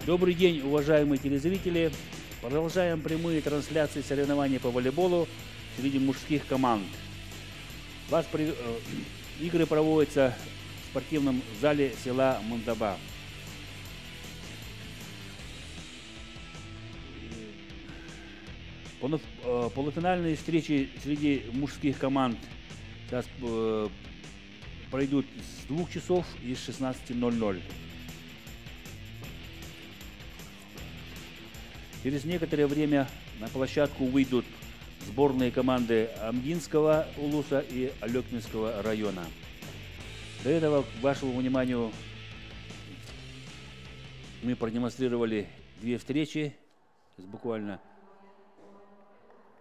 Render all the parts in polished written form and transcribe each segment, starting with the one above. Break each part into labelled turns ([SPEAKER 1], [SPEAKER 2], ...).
[SPEAKER 1] Добрый день, уважаемые телезрители! Продолжаем прямые трансляции соревнований по волейболу среди мужских команд. Игры проводятся в спортивном зале села Мундаба. Полуфинальные встречи среди мужских команд сейчас пройдут с 2 часов и с 16:00. Через некоторое время на площадку выйдут сборные команды Амгинского улуса и Алекминского района. До этого, к вашему вниманию, мы продемонстрировали 2 встречи, буквально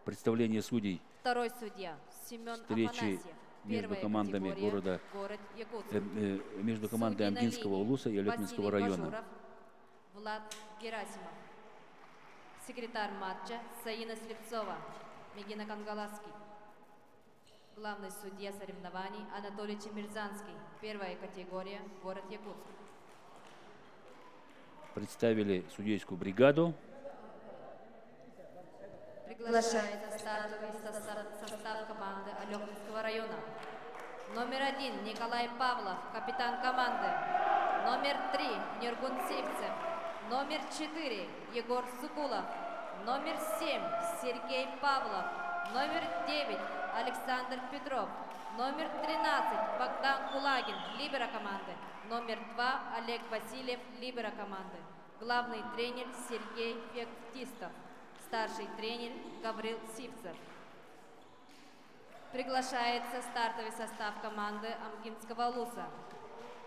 [SPEAKER 1] представление судей.
[SPEAKER 2] Второй судья Семен
[SPEAKER 1] Встречи
[SPEAKER 2] Афанасьев.
[SPEAKER 1] между командами
[SPEAKER 2] город
[SPEAKER 1] между командой Амгинского улуса и Алекминского района.
[SPEAKER 2] Бажуров, Влад Герасимов. Секретарь матча Саина Слепцова, Мегина Кангалаский. Главный судья соревнований Анатолий Чемерзанский. Первая категория, город Якутск.
[SPEAKER 1] Представили судейскую бригаду.
[SPEAKER 2] Приглашается стартовый состав команды Алекминского района. Номер 1 Николай Павлов, капитан команды. Номер 3 Нергун Сивцев. Номер 4 Егор Сукулов. Номер 7 Сергей Павлов. Номер 9 Александр Петров. Номер 13 Богдан Кулагин, либеро команды. Номер 2 Олег Васильев, либеро команды. Главный тренер Сергей Феоктистов. Старший тренер Гаврил Сивцев. Приглашается стартовый состав команды Амгинского улуса.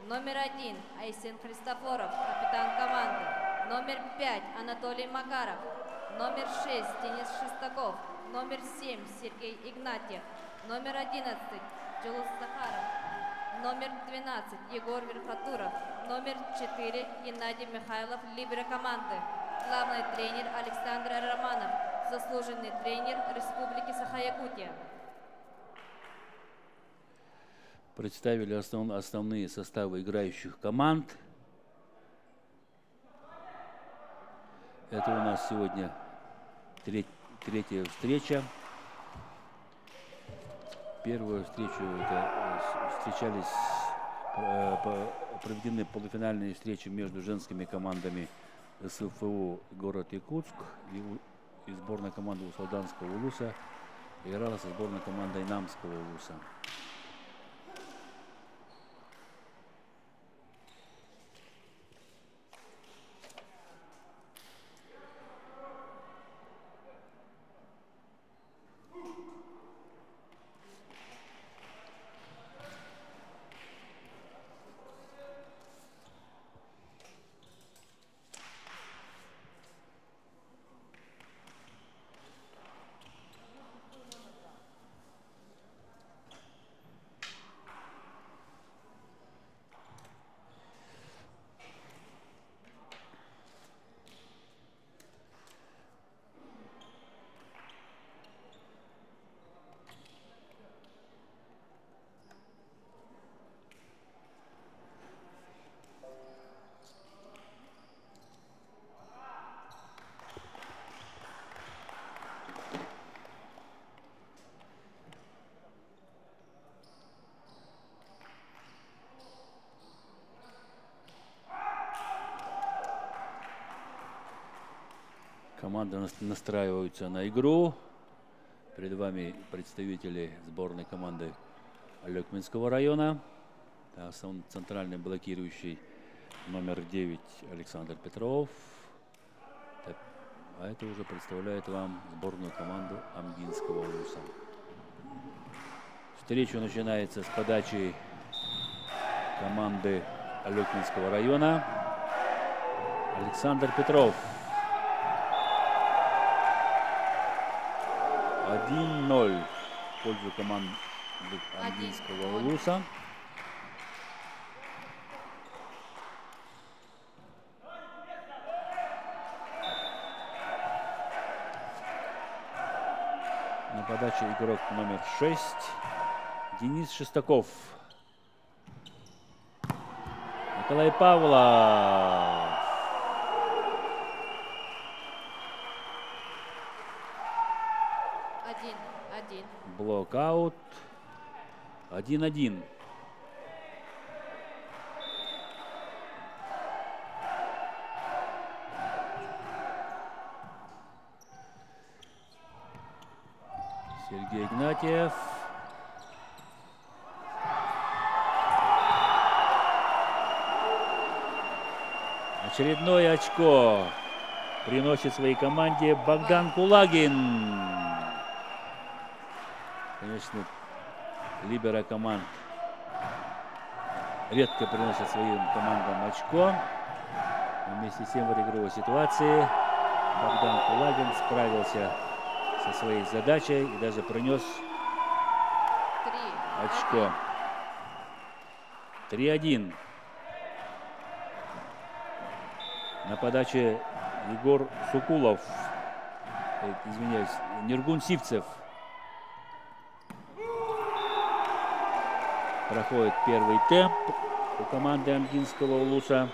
[SPEAKER 2] Номер 1 Айсен Христофоров, капитан команды. Номер 5 Анатолий Макаров. Номер 6 Денис Шестаков. Номер 7 Сергей Игнатьев. Номер 11 Джулус Захаров. Номер 12 Егор Верхотуров. Номер 4 Геннадий Михайлов, либеро команды. Главный тренер Александр Романов, заслуженный тренер Республики Саха-Якутия.
[SPEAKER 1] Представили основные составы играющих команд. Это у нас сегодня третья встреча. Первую встречу проведены полуфинальные встречи между женскими командами СФУ город Якутск и сборная команда Усалданского улуса играла со сборной командой Намского улуса. Команды настраиваются на игру. Перед вами представители сборной команды Алекминского района. Центральный блокирующий номер 9 Александр Петров. А это уже представляет вам сборную команду Амгинского улуса. Встреча начинается с подачи команды Алекминского района. Александр Петров. 1-0 в пользу команды Амгинского улуса. На подаче игрок номер 6 Денис Шестаков. Николай Павлов. Нокаут. 1-1. Сергей Игнатьев. Очередное очко приносит своей команде Богдан Кулагин. Конечно, либеро команд редко приносят своим командам очко. Но вместе с тем в этой игровой ситуации Богдан Кулагин справился со своей задачей и даже принес очко. 3-1. На подаче Егор Сукулов, извиняюсь, Ниргун Сивцев. Проходит первый темп у команды Амгинского улуса.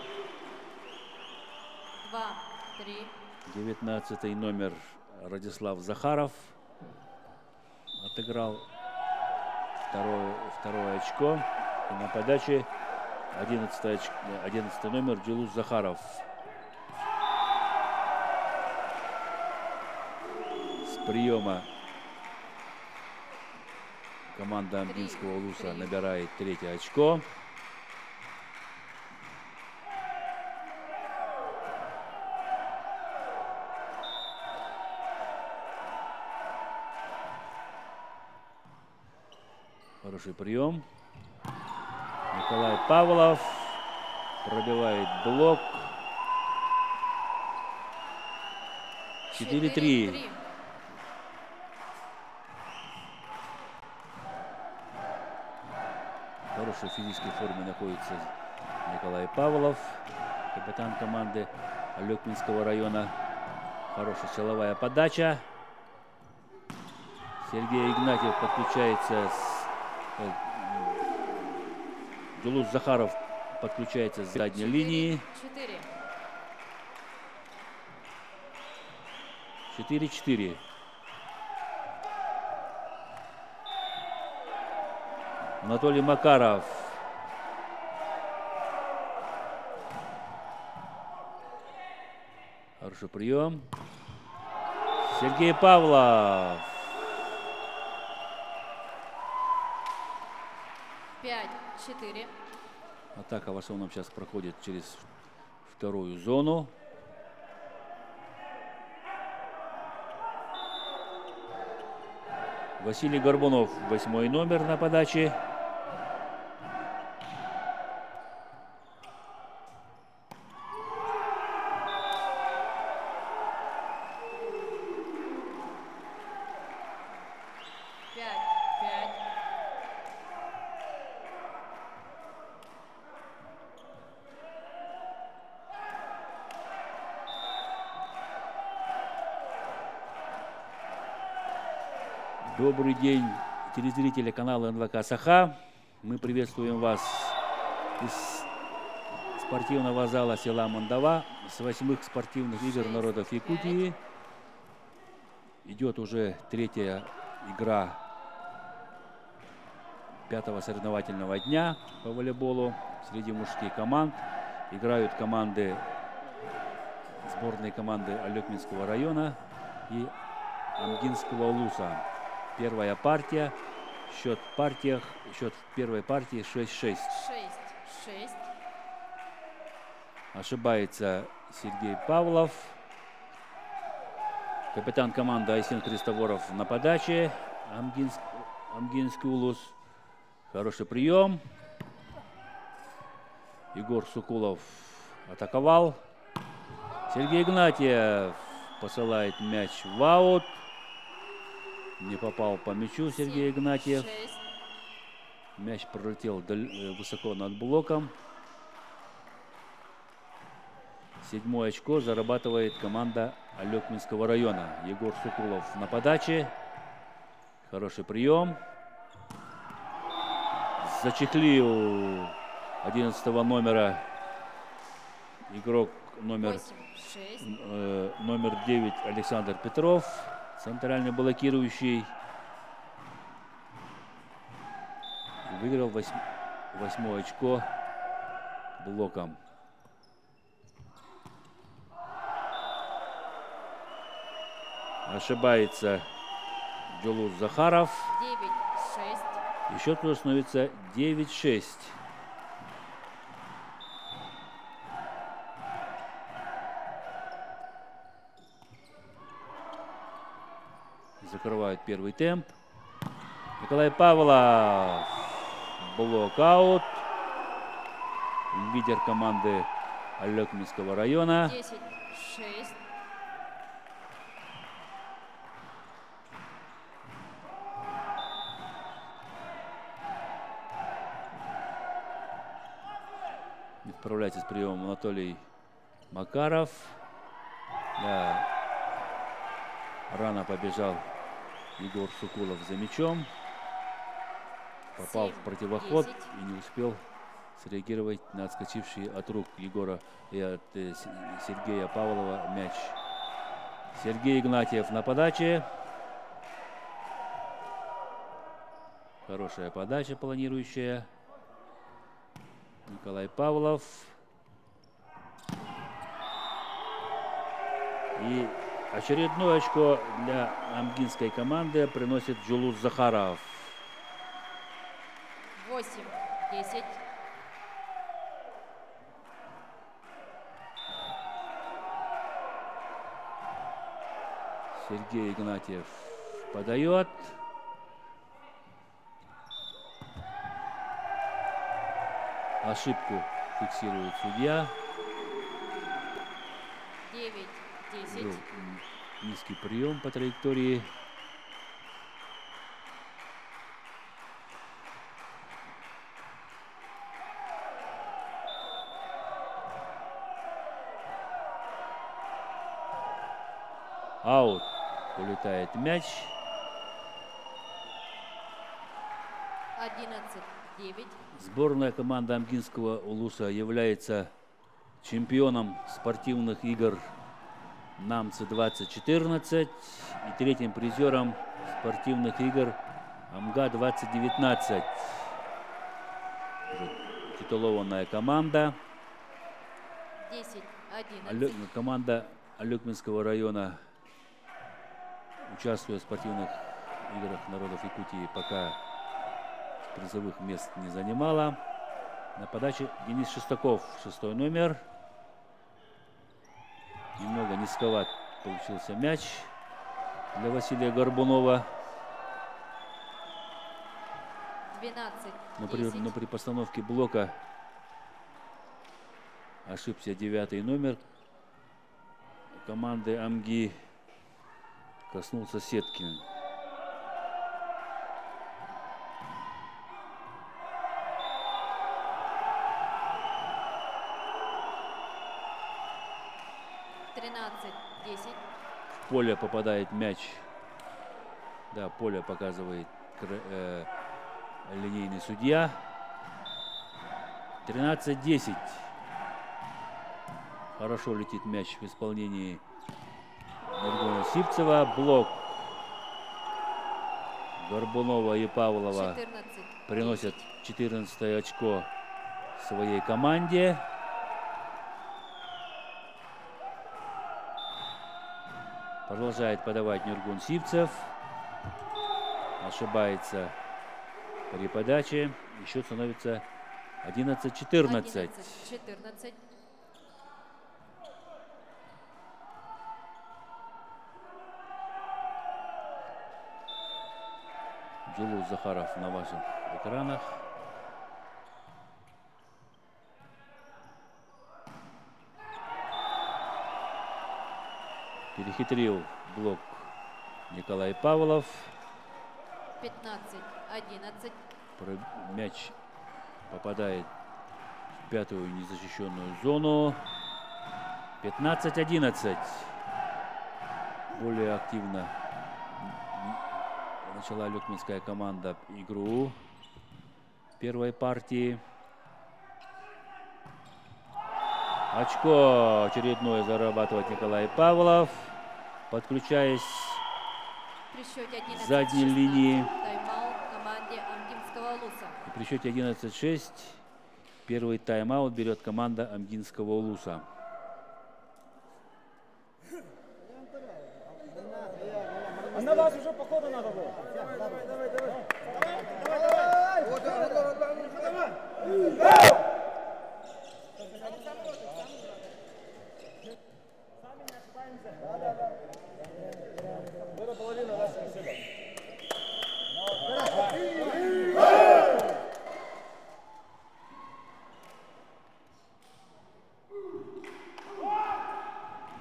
[SPEAKER 2] 2-3.
[SPEAKER 1] 19-й номер Радислав Захаров отыграл второе очко. И на подаче 11-й номер Джилус Захаров. С приема команда Амгинского улуса набирает третье очко. Хороший прием. Николай Павлов пробивает блок. 4-3. В хорошей физической форме находится Николай Павлов, капитан команды Алекминского района. Хорошая силовая подача. Сергей Игнатьев подключается Джилус Захаров подключается с задней линии. 4-4. Анатолий Макаров. Хороший прием. Сергей Павлов.
[SPEAKER 2] 5-4.
[SPEAKER 1] Атака в основном сейчас проходит через вторую зону. Василий Горбунов, 8-й номер на подаче. Добрый день, телезрители канала НВК Саха. Мы приветствуем вас из спортивного зала села Мандава с 8-х спортивных игр народов Якутии. Идет уже третья игра 5-го соревновательного дня по волейболу среди мужских команд. Играют команды, сборные команды Алекминского района и Амгинского улуса. Первая партия. Счет в первой партии 6-6.
[SPEAKER 2] 6-6.
[SPEAKER 1] Ошибается Сергей Павлов. Капитан команды Айсен Христоворов на подаче. Амгинский улус. Хороший прием. Егор Сукулов атаковал. Сергей Игнатьев посылает мяч в аут. Не попал по мячу Сергей Игнатьев. Мяч пролетел высоко над блоком. 7-е очко зарабатывает команда Алекминского района. Егор Сукулов на подаче. Хороший прием. Зачехлил 11-го номера игрок номер 9 Александр Петров. Центральный блокирующий. выиграл 8-е очко блоком. Ошибается Джулус Захаров.
[SPEAKER 2] 9-6.
[SPEAKER 1] И счет становится 9-6. Закрывают первый темп. Николай Павлов. Блокаут. Лидер команды Алекминского района.
[SPEAKER 2] 10-6.
[SPEAKER 1] Отправляется с приемом Анатолий Макаров. Да. Рано побежал Егор Сукулов за мячом. Попал
[SPEAKER 2] 7,
[SPEAKER 1] в противоход
[SPEAKER 2] 10.
[SPEAKER 1] и не успел среагировать на отскочивший от рук Егора и от Сергея Павлова мяч. Сергей Игнатьев на подаче. Хорошая подача планирующая. Николай Павлов. И очередное очко для амгинской команды приносит Джулус Захаров.
[SPEAKER 2] 8-10.
[SPEAKER 1] Сергей Игнатьев подает. Ошибку фиксирует судья.
[SPEAKER 2] 9-10.
[SPEAKER 1] Был низкий прием по траектории. Аут. Улетает мяч.
[SPEAKER 2] 11-9.
[SPEAKER 1] Сборная команда Амгинского улуса является чемпионом спортивных игр Намцы-2014 и третьим призером спортивных игр Амга-2019. Титулованная команда.
[SPEAKER 2] 10-11.
[SPEAKER 1] Команда Алекминского района, участвуя в спортивных играх народов Якутии, пока призовых мест не занимала. На подаче Денис Шестаков, 6-й номер. Немного низковат получился мяч для Василия Горбунова.
[SPEAKER 2] 12-10.
[SPEAKER 1] Но при постановке блока ошибся 9-й номер команды Амги. Коснулся Сеткин. В поле попадает мяч. Да, поле показывает линейный судья. 13-10. Хорошо летит мяч в исполнении Нургона Сипцева. Блок Горбунова и Павлова
[SPEAKER 2] 14,
[SPEAKER 1] приносят 14 очко своей команде. Продолжает подавать Нургун Сипцев. Ошибается при подаче. И счет становится 11-14.
[SPEAKER 2] 11-14.
[SPEAKER 1] Джулус Захаров на ваших экранах. Перехитрил блок Николай Павлов.
[SPEAKER 2] 15-11.
[SPEAKER 1] Мяч попадает в пятую незащищенную зону. 15-11. Более активно начала Алекминская команда игру первой партии. Очко очередное зарабатывает Николай Павлов, подключаясь
[SPEAKER 2] При счете 11-16.
[SPEAKER 1] к задней линии.
[SPEAKER 2] Тайм-аут команде Амгинского улуса. Улуса.
[SPEAKER 1] И при счете 11-6 первый тайм-аут берет команда Амгинского Улуса.
[SPEAKER 3] А на вас уже походу надо было.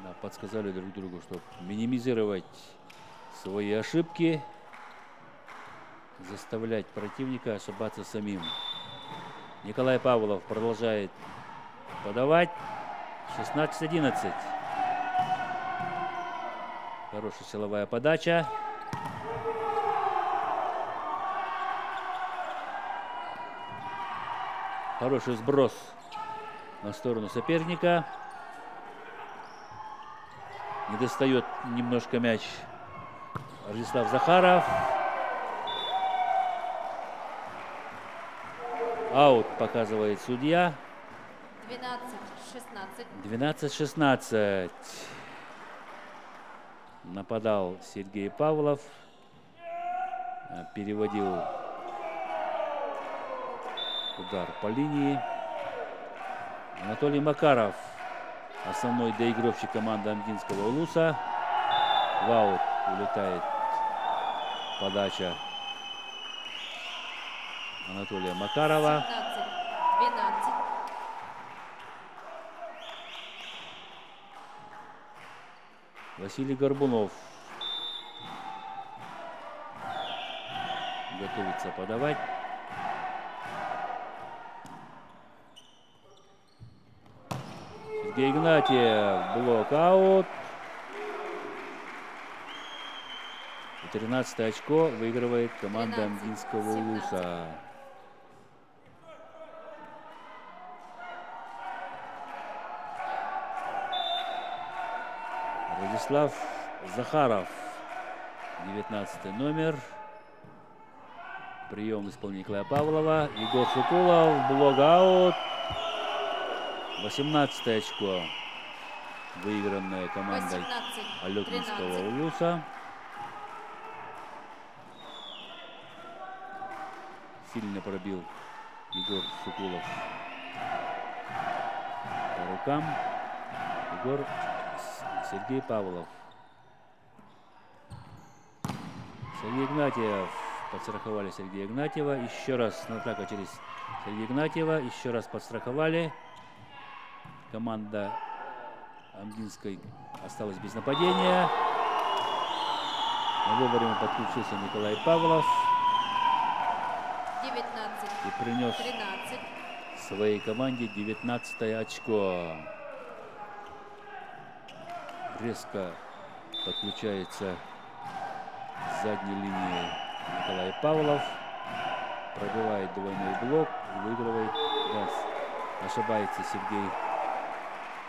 [SPEAKER 1] Да, подсказали друг другу, чтобы минимизировать свои ошибки, заставлять противника ошибаться самим. Николай Павлов продолжает подавать. 16-11. Хорошая силовая подача. Хороший сброс на сторону соперника. Не достает немножко мяч Ростислав Захаров. Аут показывает судья.
[SPEAKER 2] 12-16.
[SPEAKER 1] 12-16. Нападал Сергей Павлов. Переводил удар по линии. Анатолий Макаров, основной доигровщик команды Амгинского Улуса. В аут улетает подача Анатолия Макарова.
[SPEAKER 2] 12.
[SPEAKER 1] Василий Горбунов готовится подавать. Сергей Игнатьев, блок-аут. 13 очко выигрывает команда Амгинского Улуса. Ростислав Захаров, 19 номер. Прием в исполнении Николая Павлова. Егор Сукулов, блок-аут. 18 очко, выигранное командой
[SPEAKER 2] 18,
[SPEAKER 1] Алекминского
[SPEAKER 2] 13.
[SPEAKER 1] Улуса. Сильно пробил Егор Сукулов по рукам. Сергей Павлов. Сергей Игнатьев. Подстраховали Сергея Игнатьева. Еще раз атака через Сергея Игнатьева. Еще раз подстраховали. Команда Амгинской осталась без нападения. Вовремя подключился Николай Павлов.
[SPEAKER 2] 19.
[SPEAKER 1] И принес
[SPEAKER 2] 13.
[SPEAKER 1] своей команде 19 очко. Резко подключается с задней линии Николай Павлов. Пробивает двойной блок. Выигрывает. Да, ошибается Сергей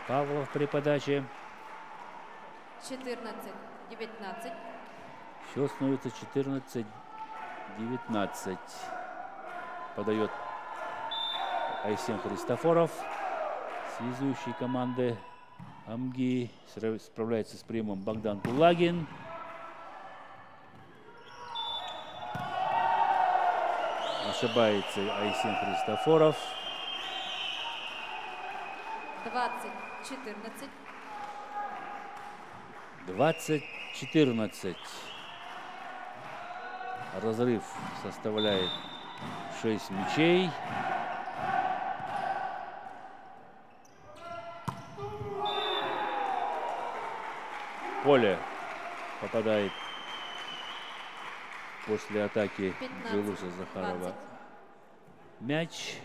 [SPEAKER 1] Павлов при подаче.
[SPEAKER 2] 14. 19.
[SPEAKER 1] Счет становится 14-19. Подает Айсен Христофоров, связующий команды Амги. Справляется с приемом Богдан Кулагин. Ошибается Айсен Христофоров.
[SPEAKER 2] 20-14.
[SPEAKER 1] 20-14. Разрыв составляет 6 мячей. Поле попадает после атаки
[SPEAKER 2] 15,
[SPEAKER 1] Джилуса Захарова
[SPEAKER 2] 20.
[SPEAKER 1] мяч.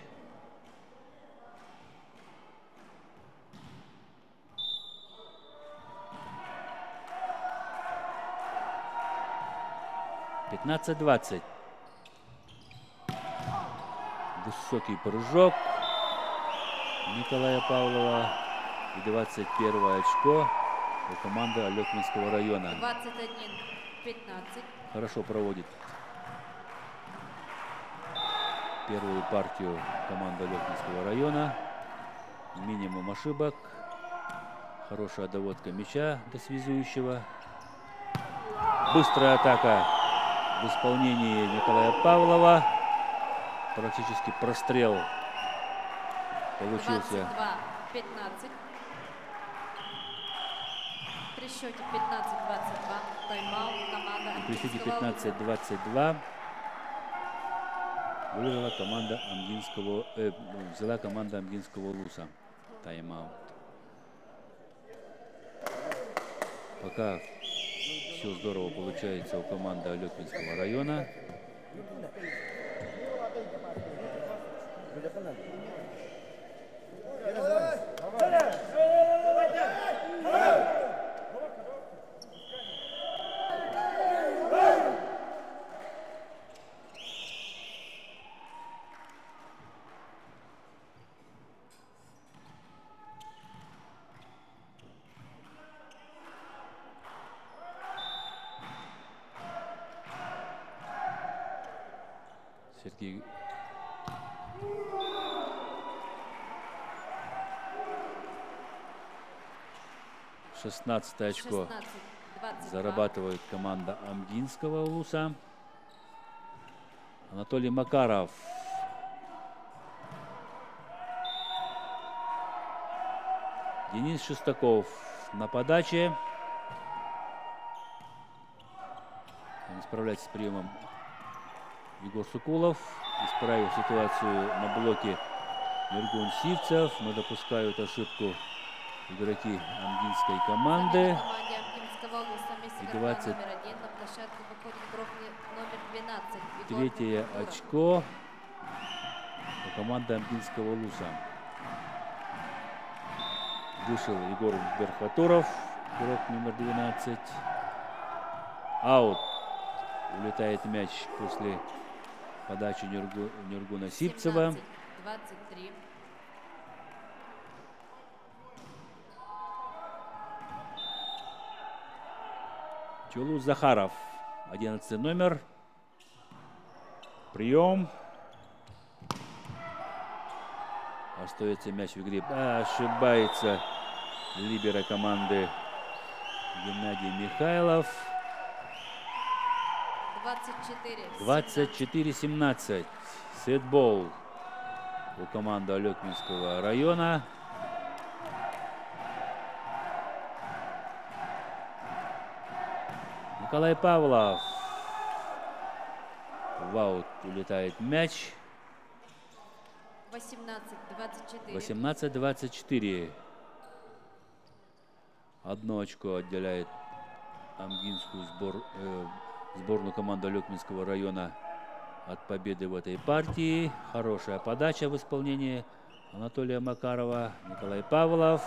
[SPEAKER 1] (15-20). Высокий прыжок Николая Павлова и 21 очко у команды Алекминского района.
[SPEAKER 2] 21-15.
[SPEAKER 1] Хорошо проводит первую партию команда Алекминского района. Минимум ошибок. Хорошая доводка мяча до связующего. Быстрая атака в исполнении Николая Павлова. Практически прострел получился.
[SPEAKER 2] 22-15. При счете 15-22. Тайм-аут команда
[SPEAKER 1] При счете
[SPEAKER 2] Амгинского Луса.
[SPEAKER 1] 15-22 выиграла команда Амгинского, взяла команда Амгинского Луса. Тайм-аут. Пока все здорово получается у команды Алекминского района. Сергей очко
[SPEAKER 2] 16-22.
[SPEAKER 1] зарабатывает команда Амгинского Луса. Анатолий Макаров. Денис Шестаков на подаче. Он справляется с приемом Егор Сукулов. Исправив ситуацию на блоке Миргун Сивцев. Но допускают ошибку игроки амгинской команды.
[SPEAKER 2] Команде Амгинского Луса вместе
[SPEAKER 1] И
[SPEAKER 2] игрока
[SPEAKER 1] 20.
[SPEAKER 2] номер 1 на площадку выходит игрок номер 12. Егор
[SPEAKER 1] Третье
[SPEAKER 2] Мухаммадуров.
[SPEAKER 1] очко у команды Амгинского Луса. Вышел Егор Верхотуров, игрок номер 12. Аут. Улетает мяч после подачи Нюргуна Сипцева.
[SPEAKER 2] 17-23.
[SPEAKER 1] Чулу Захаров, 11 номер. Прием. Остается мяч в игре. Ошибается либеро команды Геннадий Михайлов. 24-17. Сетбол у команды Алекминского района. Николай Павлов. В аут улетает мяч.
[SPEAKER 2] 18-24.
[SPEAKER 1] 18-24. Одно очко отделяет амгинскую сборную команду Алекминского района от победы в этой партии. Хорошая подача в исполнении Анатолия Макарова. Николай Павлов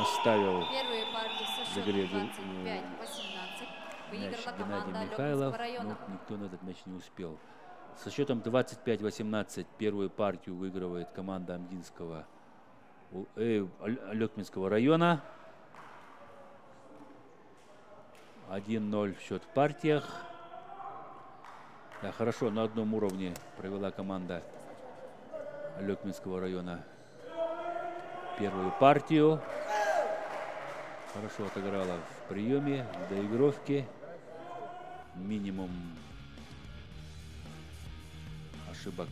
[SPEAKER 1] оставил
[SPEAKER 2] Первую партию со
[SPEAKER 1] в игре
[SPEAKER 2] счетом 25-18
[SPEAKER 1] мяч
[SPEAKER 2] выиграла
[SPEAKER 1] Геннадий
[SPEAKER 2] команда
[SPEAKER 1] Михайлов,
[SPEAKER 2] Алекминского района.
[SPEAKER 1] но никто на этот мяч не успел. Со счетом 25-18 первую партию выигрывает команда Амгинского Алекминского района. 1-0 счет в партиях. Да, хорошо, на одном уровне провела команда Алекминского района первую партию. Хорошо отыграла в приеме, в доигровке. Минимум ошибок.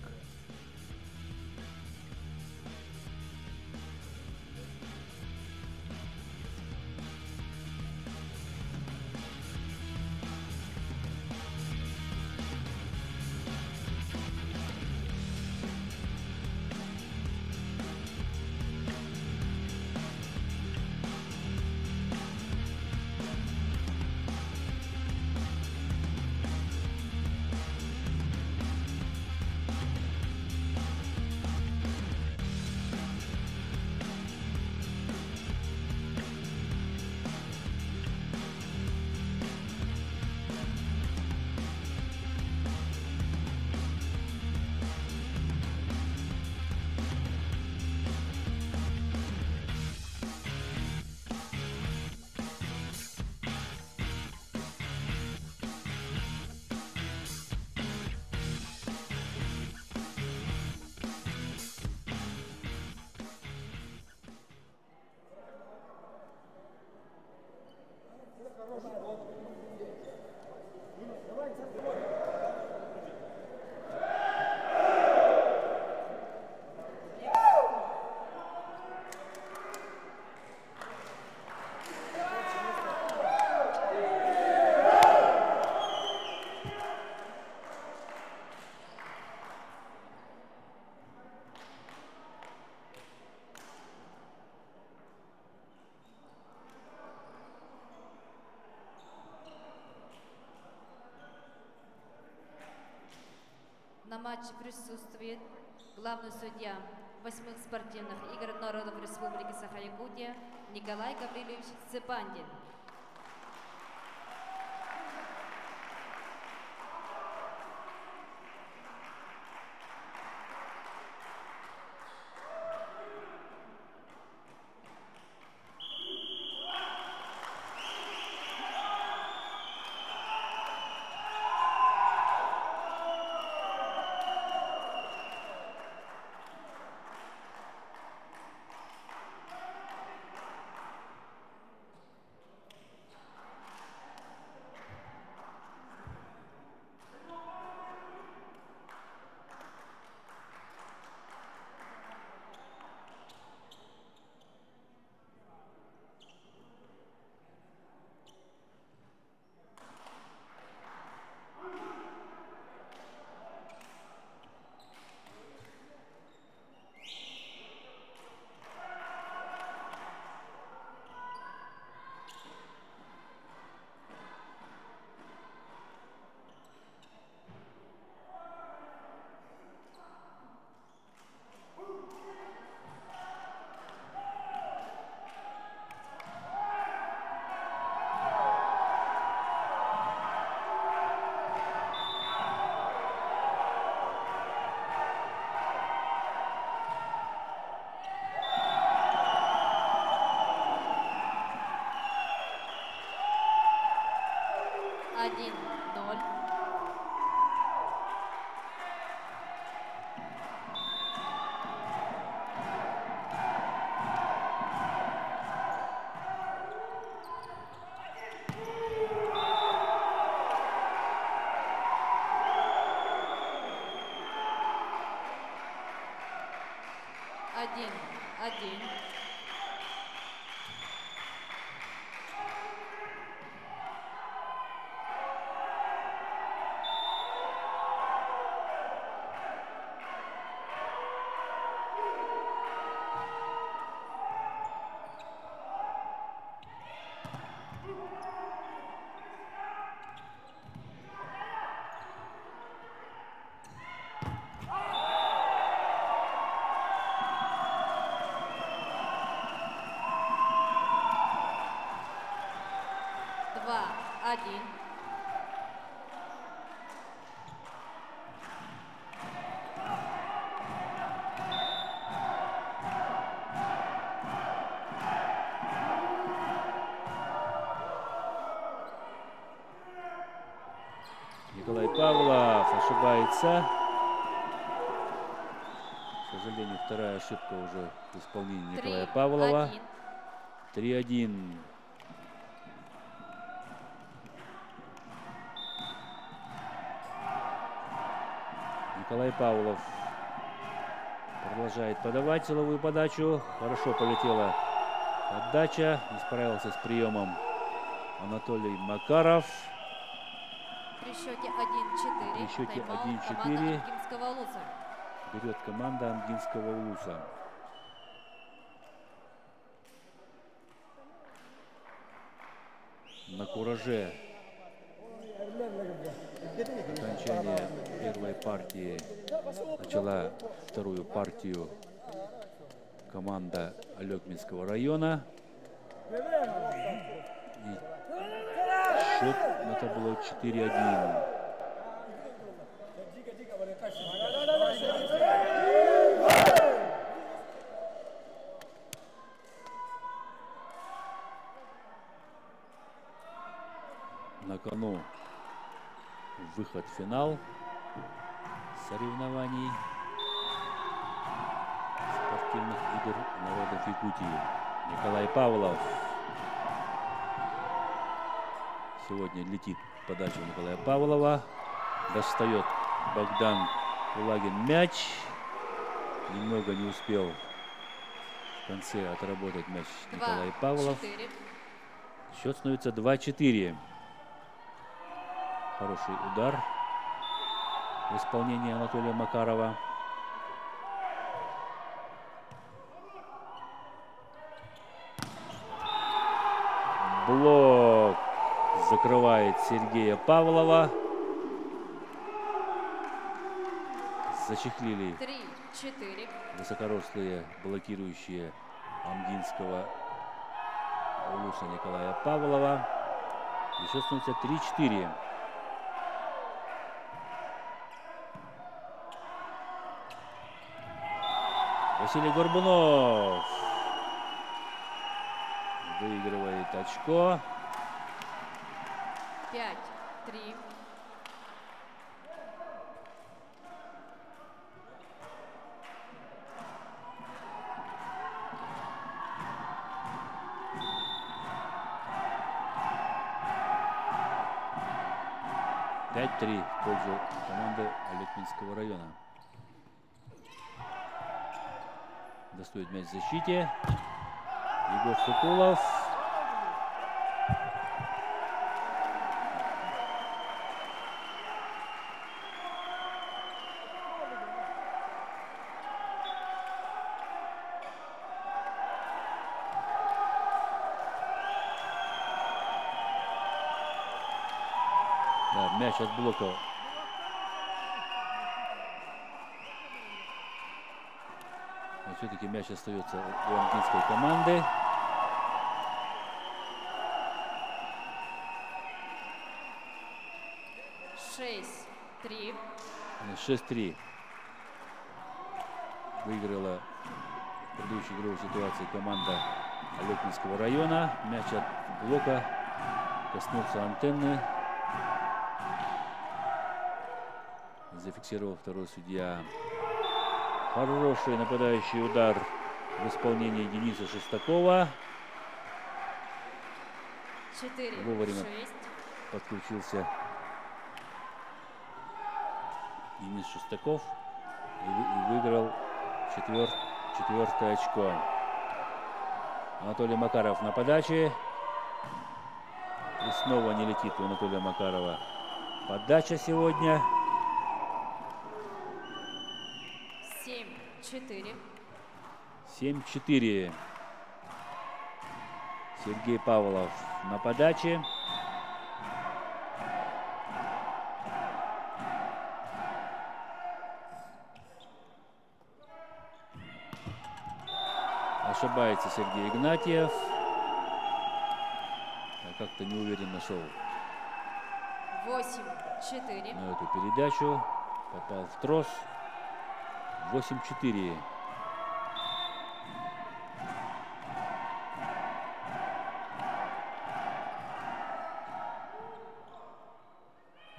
[SPEAKER 2] матче присутствует главный судья 8-х спортивных игр народов Республики Саха-Якутия Николай Гаврилович Цепандин.
[SPEAKER 1] Николай Павлов ошибается. К сожалению, вторая ошибка уже в исполнении Николая Павлова. 3-1. Николай Павлов продолжает подавать силовую подачу. Хорошо полетела отдача. Не справился с приемом Анатолий Макаров.
[SPEAKER 2] При счете 1-4.
[SPEAKER 1] При счете 1-4 берет команда Ангинского Улуса. На кураже окончание первой партии начала вторую партию команда Алекминского района. И счет на табло 4-1. На кону выход в финал соревнований спортивных игр народов Якутии. Николай Павлов сегодня летит подача Николая Павлова. Достает Богдан Кулагин мяч. Немного не успел в конце отработать мяч Николай Павлов. Счет становится 2-4. Хороший удар в исполнении Анатолия Макарова. Блок закрывает Сергея Павлова. зачехлили
[SPEAKER 2] 3-4.
[SPEAKER 1] высокорослые, блокирующие Амгинского Улуса Николая Павлова. И счет становится 3-4. Василий Горбунов выигрывает очко.
[SPEAKER 2] 5-3.
[SPEAKER 1] В пользу команды Алекминского района. Достает мяч в защите. Егор Сукулов. Да, мяч от блока. Но все-таки мяч остается у английской команды.
[SPEAKER 2] Шесть
[SPEAKER 1] 6-3. Выиграла в предыдущей игровой ситуации команда Алекминского района. Мяч от блока коснулся антенны. Зафиксировал второй судья. Хороший нападающий удар в исполнении Дениса Шестакова.
[SPEAKER 2] 4-6.
[SPEAKER 1] Вовремя подключился Денис Шестаков и выиграл четвертое очко. Анатолий Макаров на подаче. И снова не летит у Анатолия Макарова подача сегодня.
[SPEAKER 2] 7-4.
[SPEAKER 1] 7-4. Сергей Павлов на подаче. Ошибается Сергей Игнатьев. Как-то неуверенно шел
[SPEAKER 2] 8-4.
[SPEAKER 1] на эту передачу. Попал в трос. 8-4.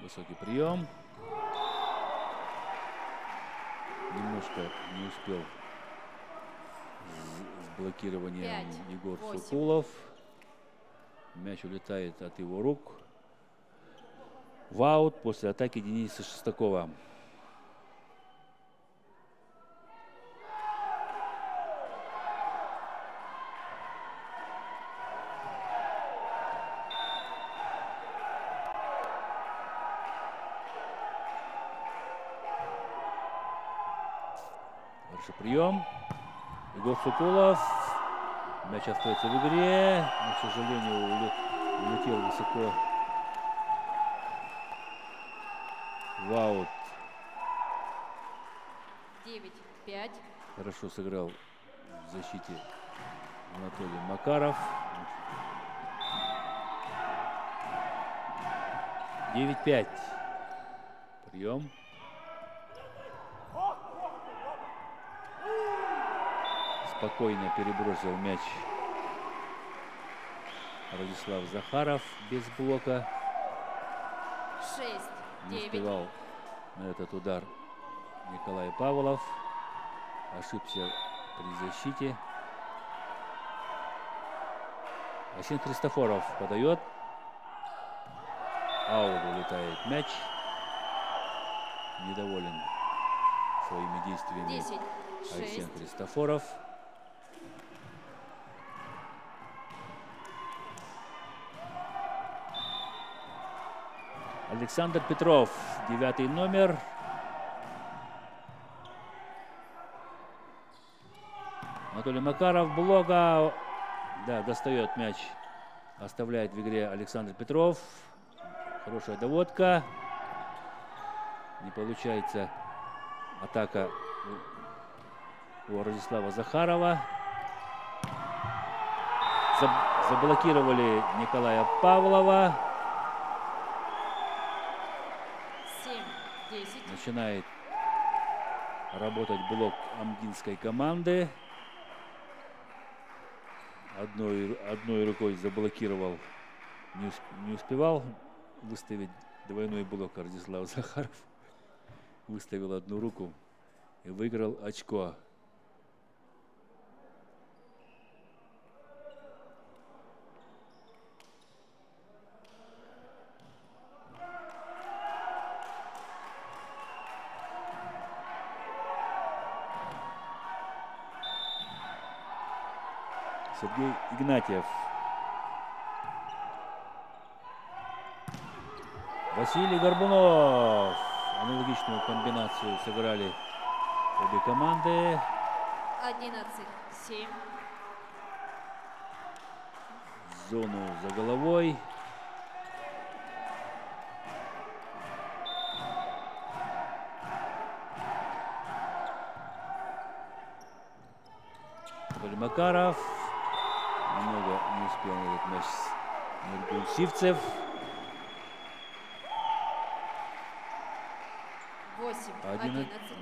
[SPEAKER 1] Высокий прием. Немножко не успел с блокированием
[SPEAKER 2] 5,
[SPEAKER 1] Егор
[SPEAKER 2] 8.
[SPEAKER 1] Сукулов. Мяч улетает от его рук. В аут после атаки Дениса Шестакова. Хороший прием. Егор Сукулов. Мяч остается в игре. Но, к сожалению, улетел высоко в аут.
[SPEAKER 2] 9-5.
[SPEAKER 1] Хорошо сыграл в защите Анатолий Макаров. 9-5. Прием. Спокойно перебросил мяч Радислав Захаров без блока.
[SPEAKER 2] 6-9.
[SPEAKER 1] Не успевал на этот удар Николай Павлов. Ошибся при защите. Асин Христофоров подает. Аут, улетает мяч. Недоволен своими действиями
[SPEAKER 2] 10-6.
[SPEAKER 1] Асин Христофоров. Александр Петров, 9-й номер. Анатолий Макаров, блока. Да, достает мяч. Оставляет в игре Александр Петров. Хорошая доводка. Не получается Атака у Радислава Захарова. Заблокировали Николая Павлова.
[SPEAKER 2] 7-10.
[SPEAKER 1] Начинает работать блок амгинской команды. Одной рукой заблокировал, не успевал выставить двойной блок Радислав Захаров. Выставил одну руку и выиграл очко. Сергей Игнатьев. Василий Горбунов. Аналогичную комбинацию сыграли обе команды.
[SPEAKER 2] 11-7.
[SPEAKER 1] Зону за головой. Макаров. Немного не успел на этот мяч Нургун Сивцев.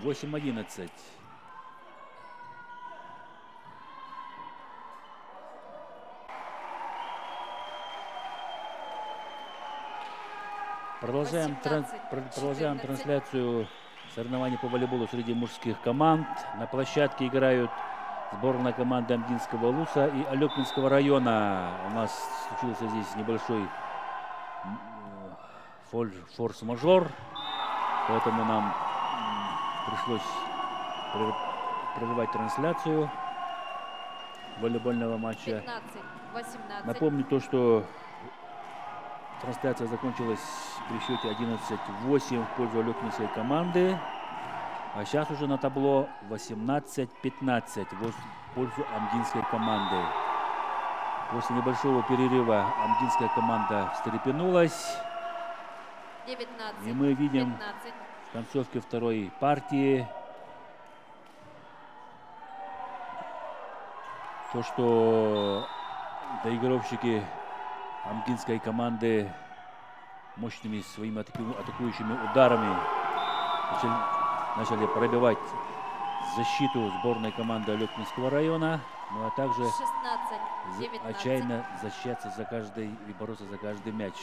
[SPEAKER 1] 8-11. Продолжаем трансляцию соревнований по волейболу среди мужских команд. На площадке играют сборная команда Амгинского улуса и Алекминского района. У нас случился здесь небольшой форс-мажор, поэтому нам пришлось прерывать трансляцию волейбольного матча.
[SPEAKER 2] 15-18.
[SPEAKER 1] Напомню то, что трансляция закончилась при счете 11-8 в пользу Алекминской команды. А сейчас уже на табло 18-15 в пользу амгинской команды. После небольшого перерыва амгинская команда встрепенулась.
[SPEAKER 2] 19,
[SPEAKER 1] и мы видим
[SPEAKER 2] 15.
[SPEAKER 1] в концовке второй партии то, что доигровщики амгинской команды мощными своими атакующими ударами начали пробивать защиту сборной команды Алекминского района, ну а также
[SPEAKER 2] 16-19.
[SPEAKER 1] отчаянно защищаться за каждый и бороться за каждый мяч.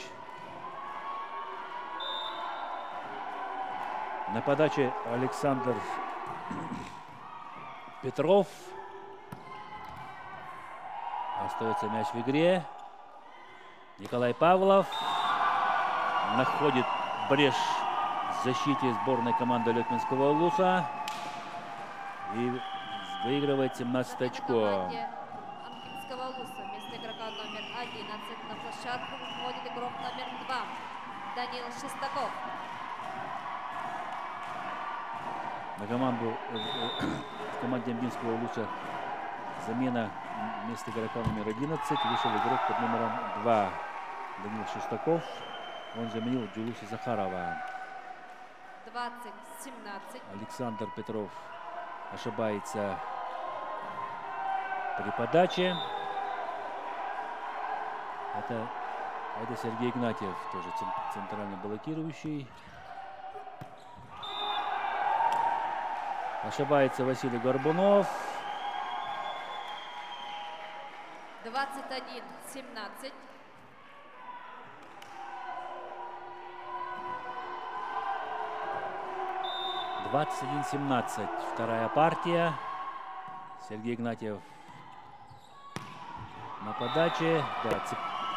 [SPEAKER 1] На подаче Александр Петров. Остается мяч в игре. Николай Павлов находит брешь в защите сборной команды Алекминского улуса и выигрывает 17 очко.
[SPEAKER 2] Амгинского улуса вместо игрока номер 11 на площадку вводит игрок номер 2 Данил Шестаков.
[SPEAKER 1] На команде Амгинского улуса замена. Вместо игрока номер 11 вышел игрок под номером 2 Данил Шестаков. Он заменил Джулуса Захарова.
[SPEAKER 2] 20-17.
[SPEAKER 1] Александр Петров ошибается при подаче. Это Сергей Игнатьев, тоже центральный блокирующий. Ошибается Василий Горбунов.
[SPEAKER 2] 21-17.
[SPEAKER 1] Вторая партия. Сергей Игнатьев на подаче. Да,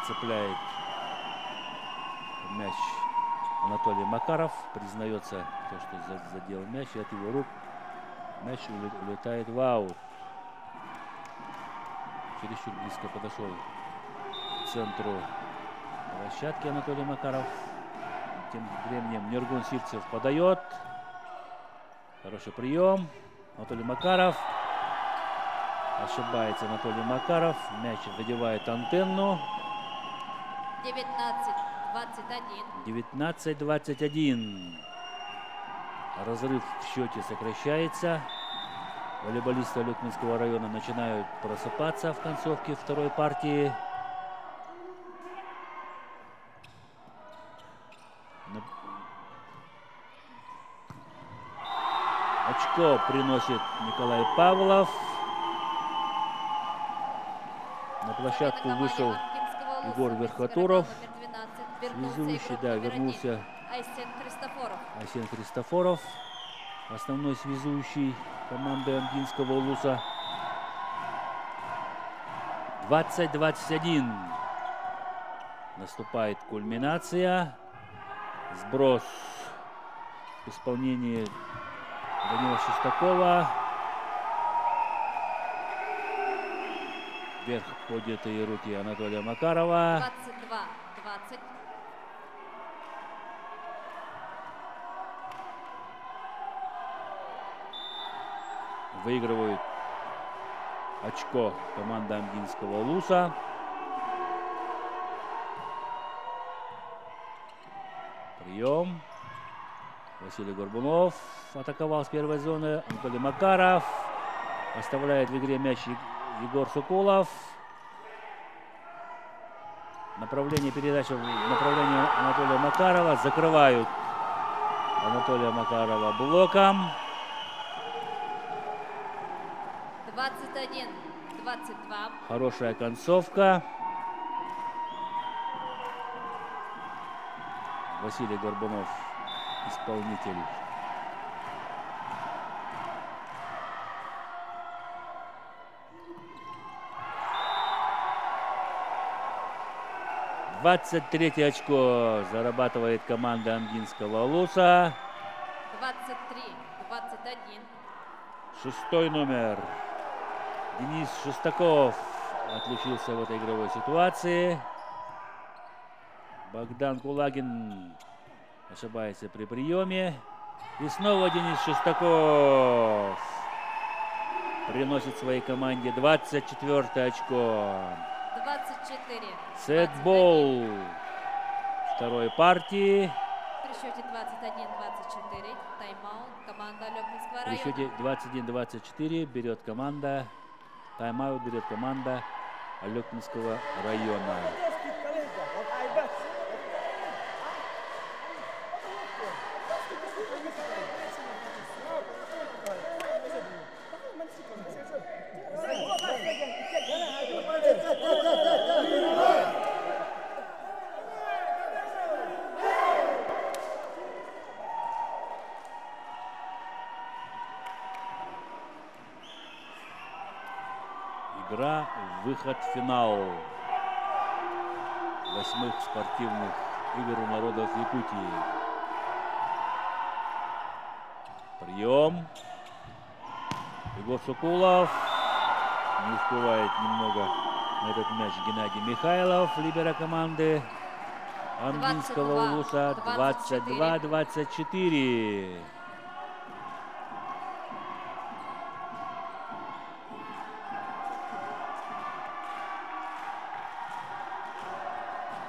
[SPEAKER 1] цепляет мяч Анатолий Макаров. Признается то, что задел мяч, и от его рук мяч улетает в аут. Чересчур близко подошел к центру площадки Анатолий Макаров. Тем временем Нургун Сивцев подает. Хороший прием. Анатолий Макаров. Ошибается Анатолий Макаров. Мяч задевает антенну.
[SPEAKER 2] 19-21.
[SPEAKER 1] 19-21. Разрыв в счете сокращается. Волейболисты Алекминского района начинают просыпаться в концовке второй партии. Очко приносит Николай Павлов. На площадку вышел Егор Верхотуров. Связующий, да, вернулся Айсен Христофоров, основной связующий команды Ангинского улуса. 20-21. Наступает кульминация. Сброс в исполнении Данила Шестакова. Вверх поднятые руки Анатолия Макарова.
[SPEAKER 2] 22-20.
[SPEAKER 1] Выигрывают очко команда Ангинского улуса. Прием. Василий Горбунов атаковал с первой зоны. Анатолий Макаров. Оставляет в игре мяч Егор Соколов. Направление передачи в направлении Анатолия Макарова. Закрывают Анатолия Макарова блоком.
[SPEAKER 2] 21-22.
[SPEAKER 1] Хорошая концовка. Василий Горбунов, исполнитель. «23 очко зарабатывает команда Ангинского улуса.
[SPEAKER 2] 23-21.
[SPEAKER 1] Шестой номер Денис Шестаков отличился в этой игровой ситуации. Богдан Кулагин ошибается при приеме. И снова Денис Шестаков приносит своей команде 24 очко.
[SPEAKER 2] 24.
[SPEAKER 1] Сетбол второй партии.
[SPEAKER 2] При счете 21-24. Тайм-аут. Команда Алекминского
[SPEAKER 1] При
[SPEAKER 2] района.
[SPEAKER 1] счете 21-24 берет команда. Тайм-аут берет команда Алекминского района. Игра «Выход в финал» 8-х спортивных игр народов Якутии. Прием. Егор Сокулов. Не успевает немного на этот мяч Геннадий Михайлов, либеро команды Ангинского улуса. 22-24.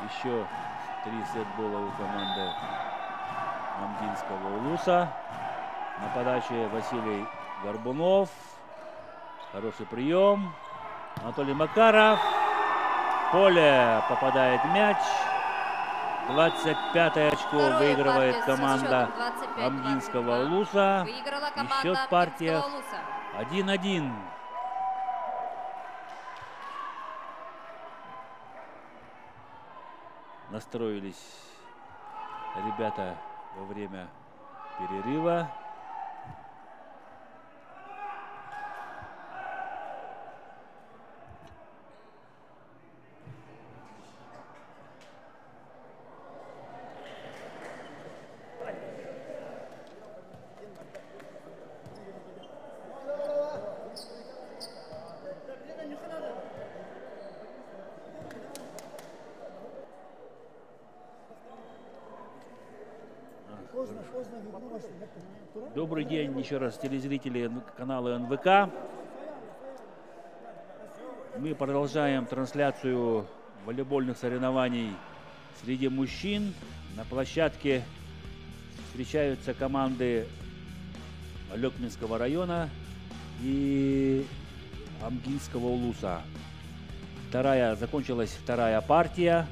[SPEAKER 1] Еще 3 сетбола у команды Ангинского улуса. На подаче Василий Горбунов. Хороший прием. Анатолий Макаров. В поле попадает мяч. 25-е очко выигрывает команда Ангинского улуса. И счет в партиях 1-1. Настроились ребята во время перерыва. Добрый день еще раз, телезрители канала НВК. Мы продолжаем трансляцию волейбольных соревнований среди мужчин. На площадке встречаются команды Алекминского района и Амгинского улуса. Закончилась вторая партия.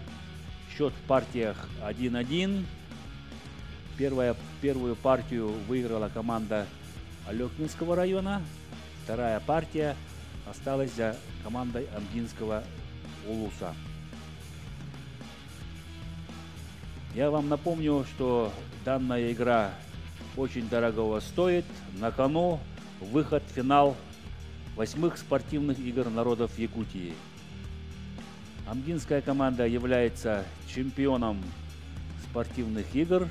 [SPEAKER 1] Счет в партиях 1-1. Первую партию выиграла команда Алекминского района. Вторая партия осталась за командой Амгинского улуса. Я вам напомню, что данная игра очень дорогого стоит. На кону выход в финал 8-х спортивных игр народов Якутии. Амгинская команда является чемпионом спортивных игр.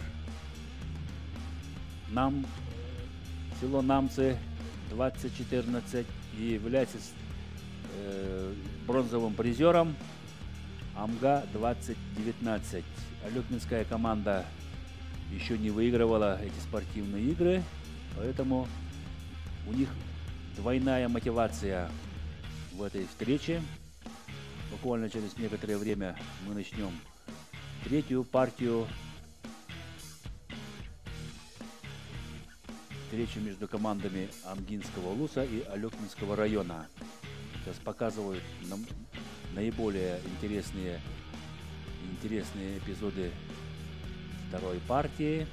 [SPEAKER 1] Село Намцы 2014 и является бронзовым призером Амга 2019. Алекминская команда еще не выигрывала эти спортивные игры, поэтому у них двойная мотивация в этой встрече. Буквально через некоторое время мы начнем третью партию. Встреча между командами Амгинского улуса и Алекминского района. Сейчас показывают нам наиболее интересные эпизоды второй партии.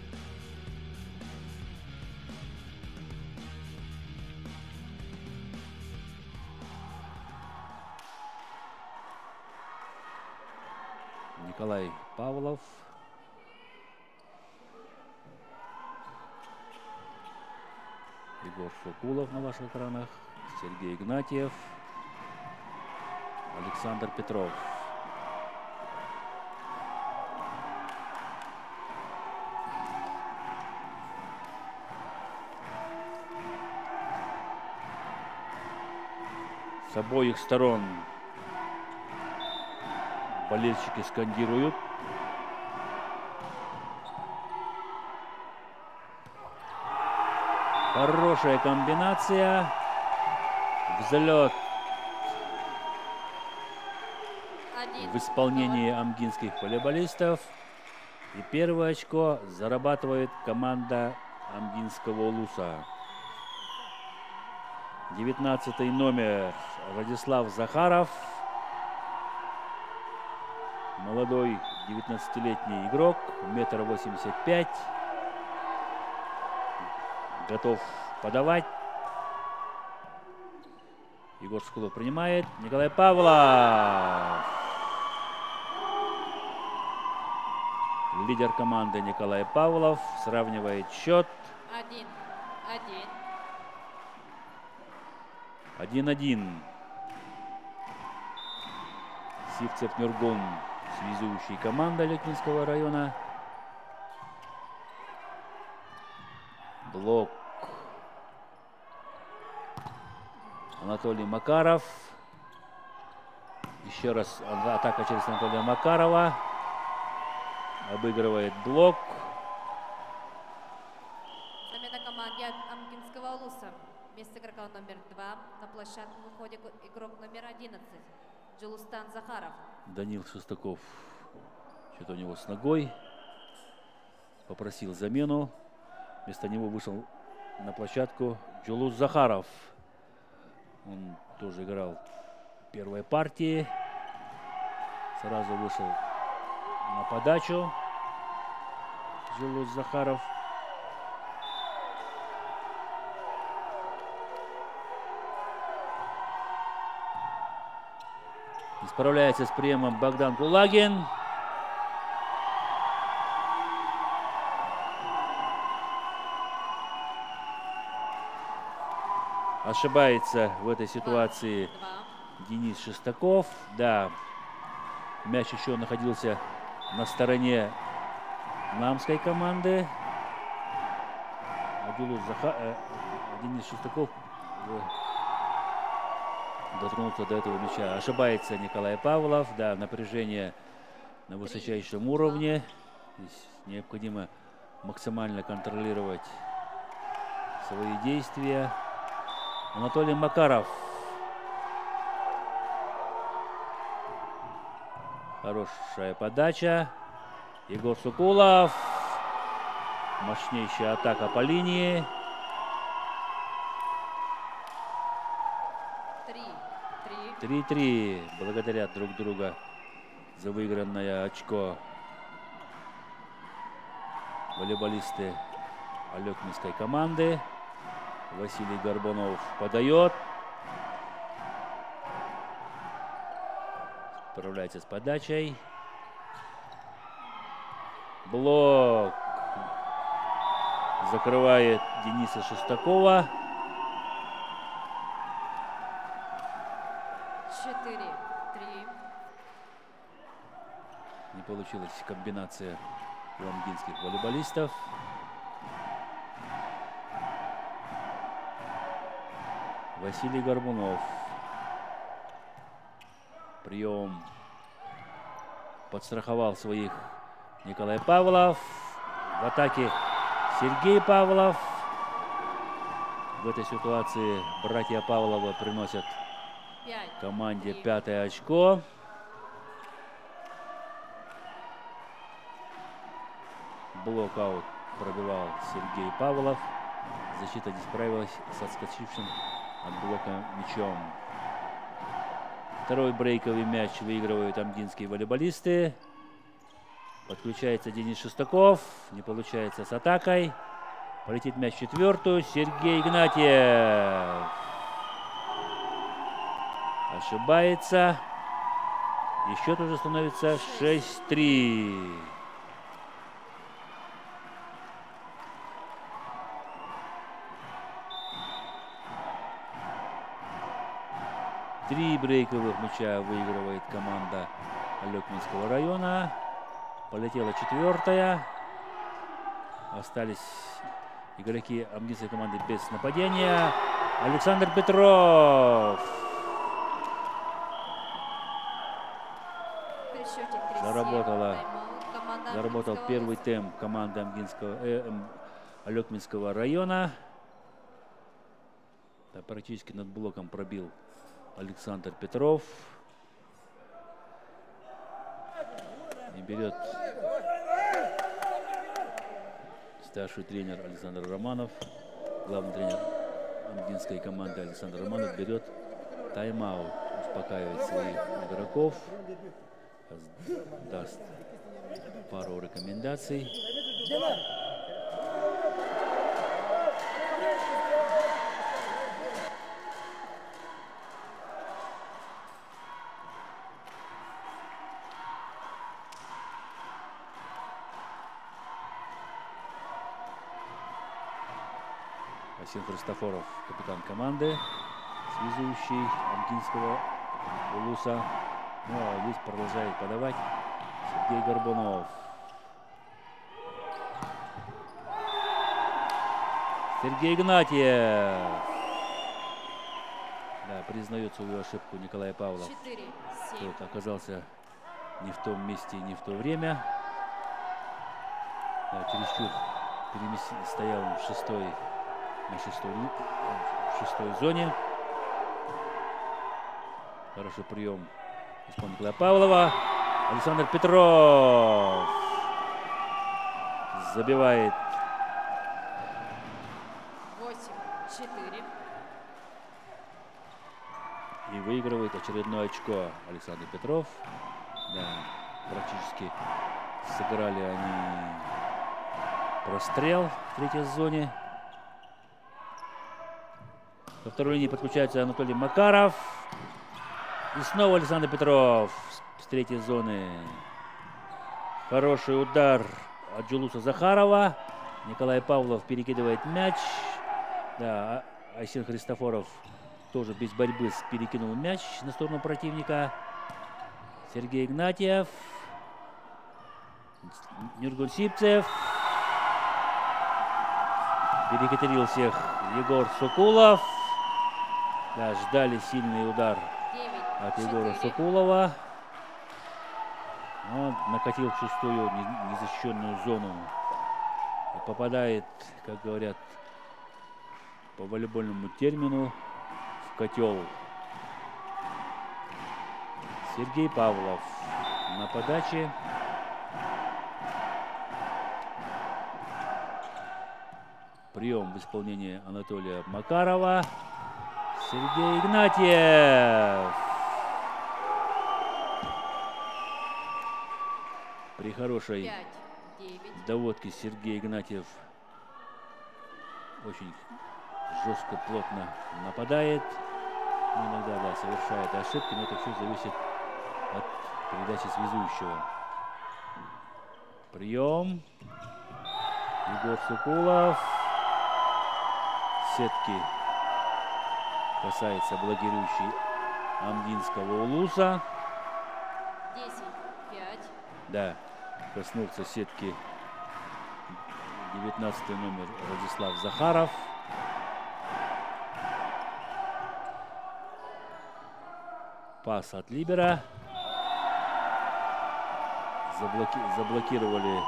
[SPEAKER 1] Николай Павлов. Егор Сокулов на ваших экранах. Сергей Игнатьев. Александр Петров. С обоих сторон болельщики скандируют. Хорошая комбинация. Взлет в исполнении амгинских волейболистов. И первое очко зарабатывает команда Амгинского улуса. 19-й номер Радислав Захаров. Молодой 19-летний игрок, 1,85 м. Готов подавать. Егор Сокулов принимает. Николай Павлов. Лидер команды Николай Павлов сравнивает счет. 1-1. Сивцев Нюргун, связующий команда Алекминского района. Блок. Анатолий Макаров. Еще раз атака через Анатолия Макарова. Обыгрывает блок.
[SPEAKER 2] Замена команде Амгинского улуса. Вместо игрока номер 2 на площадку выходит игрок номер 11 Джулустан Захаров.
[SPEAKER 1] Данил Шестаков. Что-то у него с ногой. Попросил замену. Вместо него вышел на площадку Джулус Захаров. Он тоже играл в первой партии. Сразу вышел на подачу Джулус Захаров. Справляется с приемом Богдан Кулагин. Ошибается в этой ситуации Денис Шестаков. Да, мяч еще находился на стороне намской команды. Денис Шестаков дотронулся до этого мяча. Ошибается Николай Павлов. Да, напряжение на высочайшем уровне. Здесь необходимо максимально контролировать свои действия. Анатолий Макаров. Хорошая подача. Егор Сокулов. Мощнейшая атака по линии. 3-3. Благодарят друг друга за выигранное очко волейболисты Алекминской команды. Василий Горбунов подает. Справляется с подачей. Блок. Закрывает Дениса Шестакова.
[SPEAKER 2] 4-3.
[SPEAKER 1] Не получилась комбинация у амгинских волейболистов. Василий Горбунов. Прием. Подстраховал своих Николай Павлов. В атаке Сергей Павлов. В этой ситуации братья Павловы приносят команде 5-е очко. Блокаут пробивал Сергей Павлов. Защита не справилась с отскочившим от блока мячом. Второй брейковый мяч выигрывают амгинские волейболисты. Подключается Денис Шестаков. Не получается с атакой. Полетит мяч в четвертую. Сергей Игнатьев. Ошибается. И счет уже становится 6-3. Три брейковых мяча выигрывает команда Алекминского района. Полетела четвертая. Остались игроки амгинской команды без нападения. Александр Петров. Заработал первый темп команды Алекминского района. Да, практически над блоком пробил Александр Петров. И берет старший тренер Александр Романов. Главный тренер амгинской команды Александр Романов берет тайм-аут. Успокаивает своих игроков. Даст пару рекомендаций. Асин Христофоров, капитан команды, связующий амгинского улуса. Ну а здесь продолжает подавать Сергей Горбунов. Сергей Игнатьев. Да, признает свою ошибку Николай Павлов. Тот оказался не в том месте и не в то время. Да, чересчур стоял он в шестой зоне. Хороший прием исполнил Николая Павлова. Александр Петров забивает.
[SPEAKER 2] 8-4.
[SPEAKER 1] И выигрывает очередное очко Александр Петров. Да, практически сыграли они прострел в третьей зоне. Во второй линии подключается Анатолий Макаров. И снова Александр Петров с третьей зоны. Хороший удар от Джулуса Захарова. Николай Павлов перекидывает мяч. Да, Асин Христофоров тоже без борьбы перекинул мяч на сторону противника. Сергей Игнатьев. Нюргун Сипцев. Перехитрил всех Егор Сокулов. Да, ждали сильный удар от Егора Сокулова. Он накатил в шестую незащищенную зону. И попадает, как говорят по волейбольному термину, в котел. Сергей Павлов на подаче. Прием в исполнении Анатолия Макарова. Сергей Игнатьев. При хорошей
[SPEAKER 2] 5-9.
[SPEAKER 1] доводке Сергей Игнатьев очень жестко, плотно нападает. Ну, иногда, да, совершает ошибки, но это все зависит от передачи связующего. Прием. Егор Сокулов. Сетки касается блокирующий Амдинского Улуса.
[SPEAKER 2] 10-5.
[SPEAKER 1] Да, коснулся сетки 19 номер Радислав Захаров. Пас от либера. Заблокировали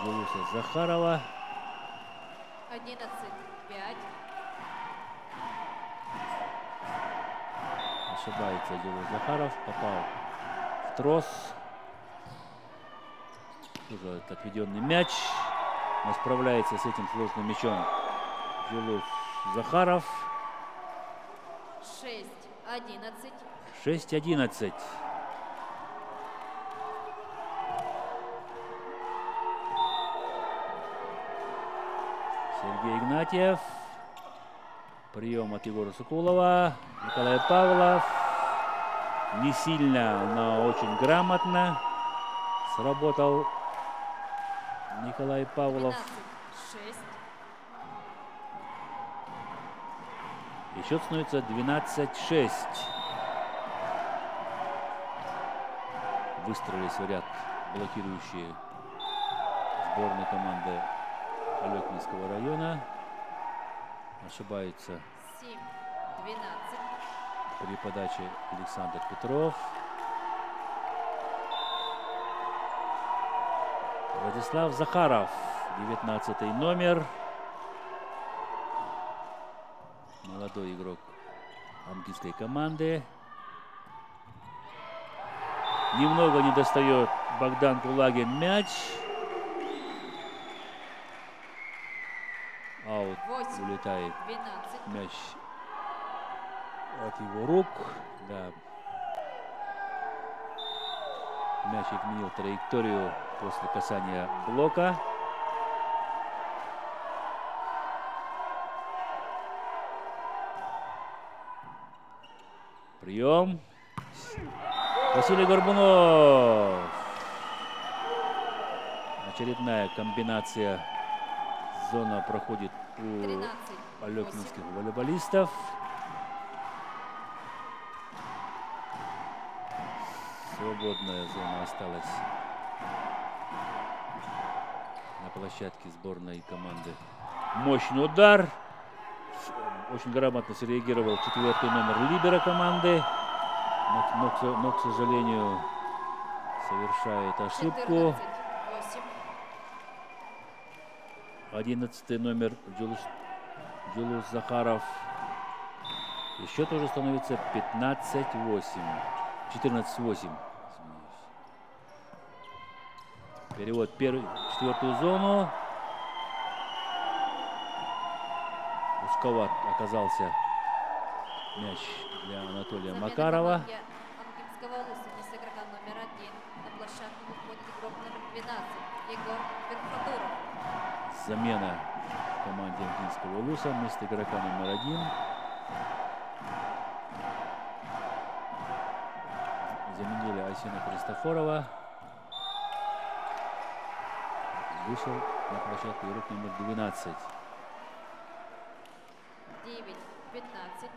[SPEAKER 1] Жулуса Захарова.
[SPEAKER 2] 11-5.
[SPEAKER 1] Ошибается Жулус Захаров. Попал в трос. Тоже отведенный мяч. Но справляется с этим сложным мячом Жулус Захаров.
[SPEAKER 2] 6-11.
[SPEAKER 1] 6-11. Сергей Игнатьев. Прием от Егора Сокулова. Николай Павлов. Не сильно, но очень грамотно сработал Николай Павлов.
[SPEAKER 2] 12-6.
[SPEAKER 1] И счет становится 12-6. Выстроились в ряд блокирующие сборной команды Алекминского района. Ошибается
[SPEAKER 2] 7-12.
[SPEAKER 1] при подаче Александр Петров. Владислав Захаров, 19 номер. Молодой игрок амгинской команды. Немного не достает Богдан Кулагин мяч. Аут, улетает
[SPEAKER 2] 12.
[SPEAKER 1] мяч от его рук. Да. Мяч изменил траекторию после касания блока. Прием. Василий Горбунов. Очередная комбинация. Зона проходит у алекминских волейболистов. Свободная зона осталась на площадке сборной команды. Мощный удар. Очень грамотно среагировал 4-й номер либера команды. Но, к сожалению, совершает ошибку. 11-й номер Жулус Захаров. И счет уже становится 15-8. 14-8. Перевод в четвертую зону. Узковат оказался мяч для Анатолия Макарова.
[SPEAKER 2] Амгинского Улуса вместо игрока номер 1 на площадку выходит игрок номер 12 Егор Верхотуров.
[SPEAKER 1] Замена в команде Амгинского Улуса вместо игрока номер 1. Заменили Айсина Христофорова. Вышел на площадку игрок номер 12.
[SPEAKER 2] 9-15.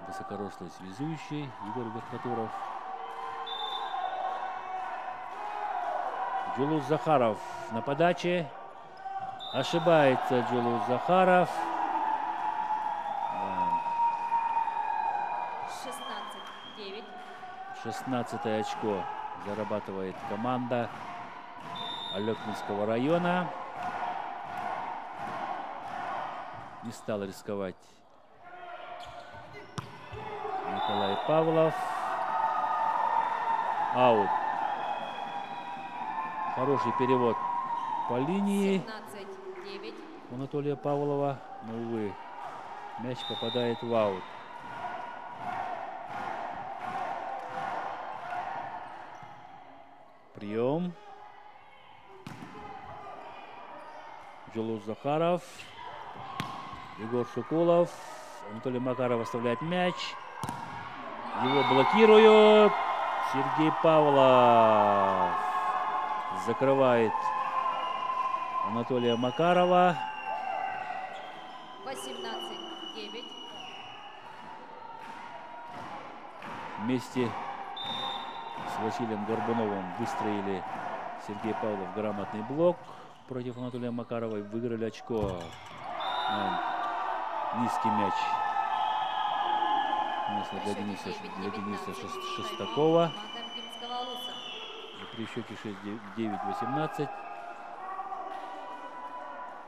[SPEAKER 1] Высокорослый связующий Егор Верхотуров. Жулус Захаров на подаче. Ошибается Жулус Захаров.
[SPEAKER 2] 16-9.
[SPEAKER 1] 16-е очко зарабатывает команда Алекминского района. Не стал рисковать Николай Павлов. Аут. Хороший перевод по линии
[SPEAKER 2] 17-9.
[SPEAKER 1] у Анатолия Павлова. Но, увы, мяч попадает в аут. Прием. Джулус Захаров. Егор Соколов. Анатолий Макаров оставляет мяч. Его блокируют. Сергей Павлов закрывает Анатолия Макарова.
[SPEAKER 2] 18-9.
[SPEAKER 1] Вместе с Василием Горбуновым выстроили Сергей Павлов грамотный блок против Анатолия Макарова и выиграли очко. Низкий мяч для Дениса Шестакова. И при счете 6-9-18.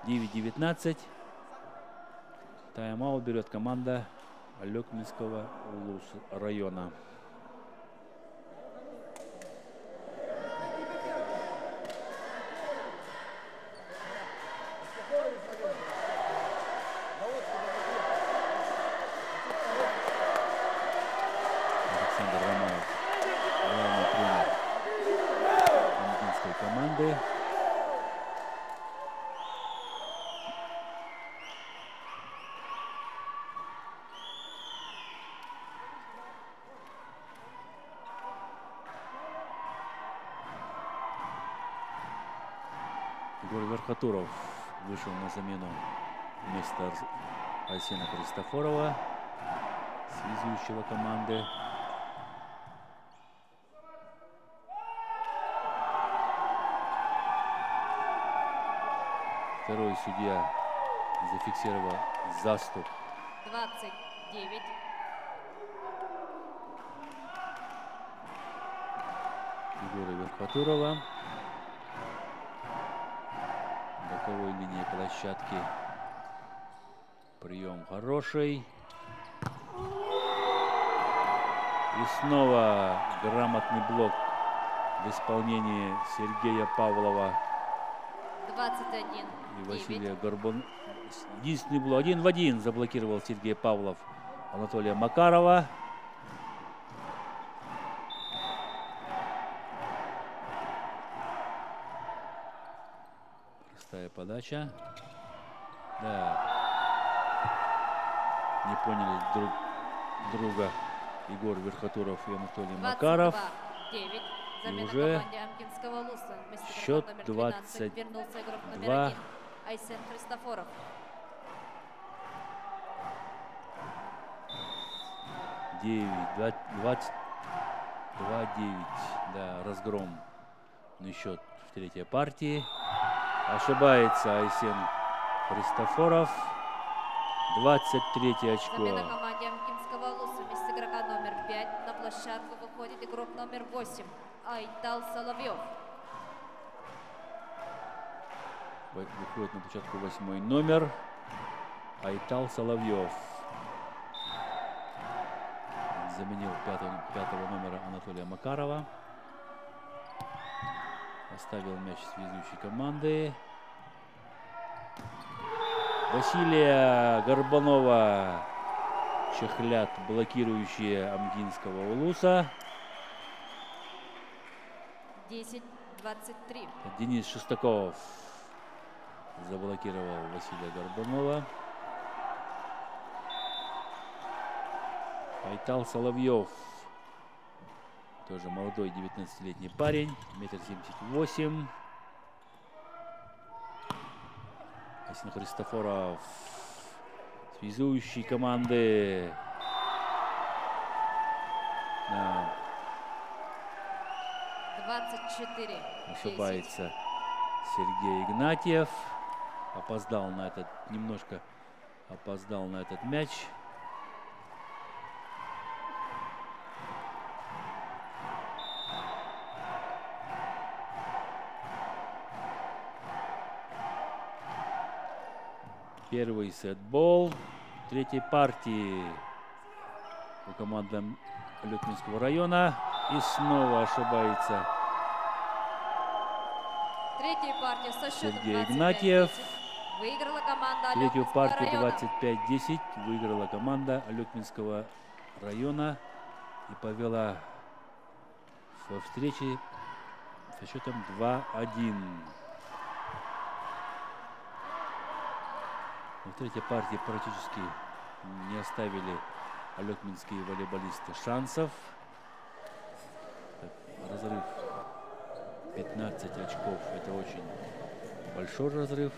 [SPEAKER 1] 9-19. Тайм-аут берет команда Алекминского района. Александр Романов, главный тренер Амгинской команды. Егор Верхотуров вышел на замену вместо Айсена Христофорова, связующего команды. Второй судья зафиксировал заступ.
[SPEAKER 2] 29.
[SPEAKER 1] Егора Верхотурова. Боковой линии площадки. Прием хороший. И снова грамотный блок в исполнении Сергея Павлова
[SPEAKER 2] 21.
[SPEAKER 1] и Василия Горбунова. Единственный блок 1 в 1 заблокировал Сергей Павлов Анатолия Макарова. Простая подача. Да. Не поняли друг друга Егор Верхотуров и Анатолий Макаров.
[SPEAKER 2] 9.
[SPEAKER 1] И уже счет 22.
[SPEAKER 2] Айсен Христофоров.
[SPEAKER 1] 22-9. Да, разгромный счет в третьей партии. Ошибается Айсен Христофоров. 23 очко.
[SPEAKER 2] Замена команде Амкинского Луса. Вместо игрока номер 5 на площадку выходит игрок номер 8 Айтал Соловьев.
[SPEAKER 1] Выходит на площадку 8-й номер Айтал Соловьев. Заменил пятого номера Анатолия Макарова. Оставил мяч связующей команды. Василия Горбунова чехлят блокирующие Амгинского Улуса.
[SPEAKER 2] 10-23.
[SPEAKER 1] Денис Шестаков заблокировал Василия Горбунова. Айтал Соловьев. Тоже молодой 19-летний парень. 1,78 м. Айсен Христофоров. Связующий команды. Да.
[SPEAKER 2] 24.
[SPEAKER 1] Ошибается Сергей Игнатьев. Опоздал на этот, немножко опоздал на этот мяч. Первый сетбол третьей партии у команды Алекминского района. И снова ошибается
[SPEAKER 2] Третья партия со счетом
[SPEAKER 1] Сергей Игнатьев.
[SPEAKER 2] Выиграла команда
[SPEAKER 1] Третью
[SPEAKER 2] Алекминского
[SPEAKER 1] партию
[SPEAKER 2] района.
[SPEAKER 1] 25-10 выиграла команда Алекминского района и повела во со счетом 2-1. В третьей партии практически не оставили алекминские волейболисты шансов. Разрыв 15 очков. Это очень большой разрыв.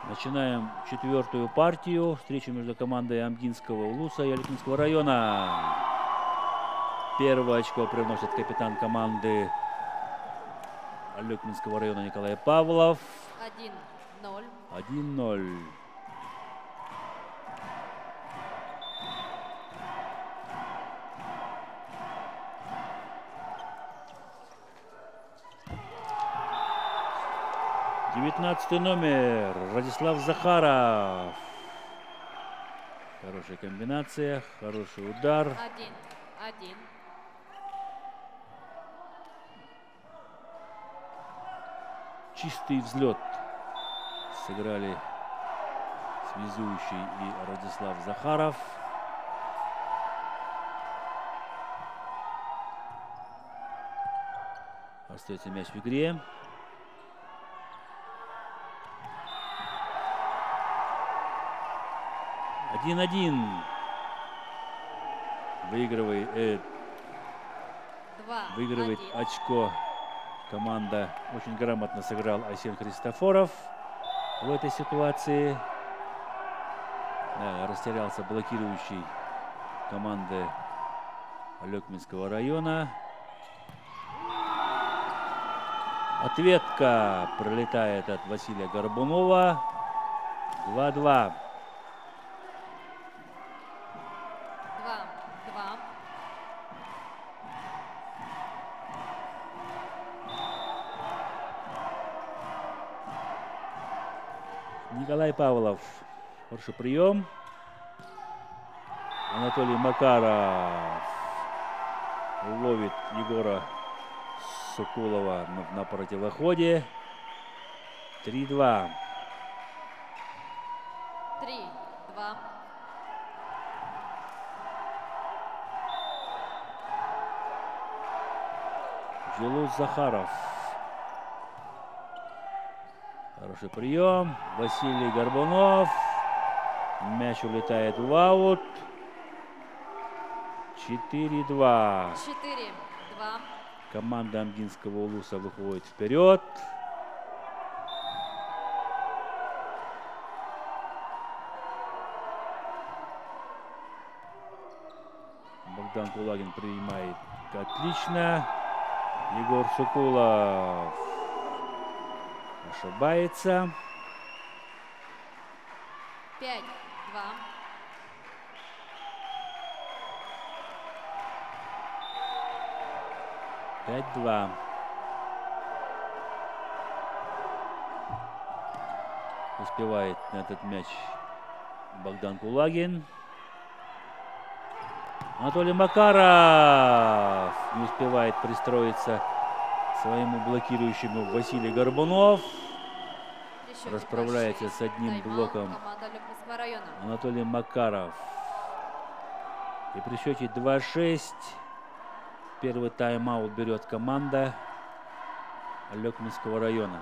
[SPEAKER 1] Начинаем четвертую партию. Встречу между командой Амгинского улуса и Алекминского района. Первое очко привносит капитан команды Алекминского района Николай Павлов.
[SPEAKER 2] 1-0.
[SPEAKER 1] 1-0. Девятнадцатый номер Радислав Захаров. Хорошая комбинация, хороший удар.
[SPEAKER 2] 1-1.
[SPEAKER 1] Чистый взлет сыграли связующий и Радислав Захаров. Остается мяч в игре. Один-один. Выигрывает очко команда. Очень грамотно сыграл Айсен Христофоров в этой ситуации. Да, растерялся блокирующий команды Алекминского района. Ответка пролетает от Василия Горбунова. 2-2.
[SPEAKER 2] 2-2.
[SPEAKER 1] Николай Павлов. Хороший прием. Анатолий Макаров ловит Егора Соколова на противоходе. 3-2.
[SPEAKER 2] 3-2.
[SPEAKER 1] Джилус Захаров. Хороший прием. Василий Горбунов. Мяч улетает в аут. 4-2.
[SPEAKER 2] 4-2.
[SPEAKER 1] Команда Амгинского Улуса выходит вперед. Богдан Кулагин принимает отлично. Егор Шукулов ошибается.
[SPEAKER 2] 5-2.
[SPEAKER 1] 5-2. Успевает на этот мяч Богдан Кулагин. Анатолий Макаров не успевает пристроиться к своему блокирующему Василий Горбунов. Расправляется с одним блоком Анатолий Макаров. И при счете 2-6 первый тайм-аут берет команда Алекминского района.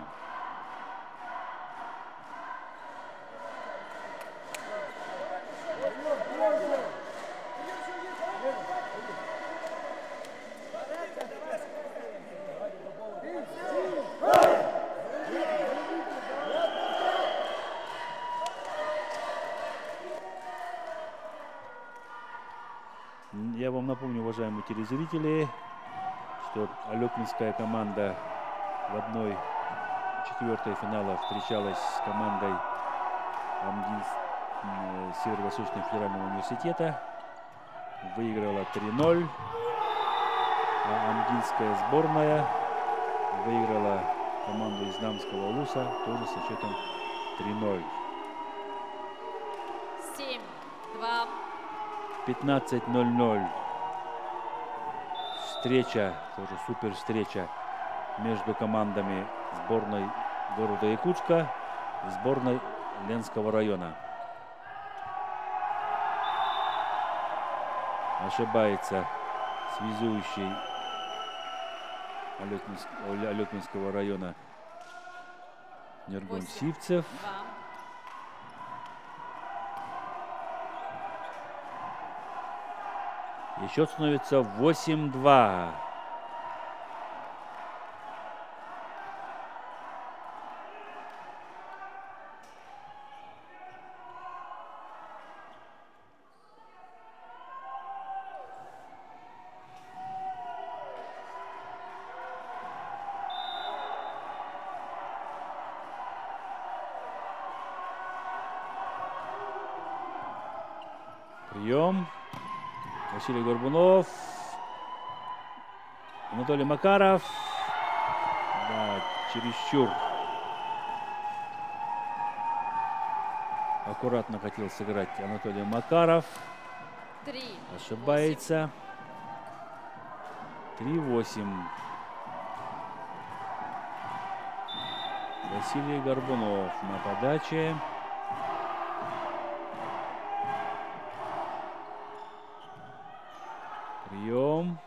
[SPEAKER 1] Я вам напомню, уважаемые телезрители, что Алекминская команда в 1/4 финала встречалась с командой Северо-Восточного федерального университета. Выиграла 3-0. А Амгинская сборная выиграла команду из Намского Улуса тоже со счетом 3-0.
[SPEAKER 2] 7-2.
[SPEAKER 1] 15:00. Встреча, тоже супер встреча между командами сборной города Якутска и сборной Ленского района. Ошибается связующий Алекминского района Нергун Сивцев. И счет становится 8-2. Прием. Василий Горбунов. Анатолий Макаров. Да, чересчур аккуратно хотел сыграть Анатолий Макаров.
[SPEAKER 2] 3.
[SPEAKER 1] Ошибается. 3-8. Василий Горбунов на подаче. Прием.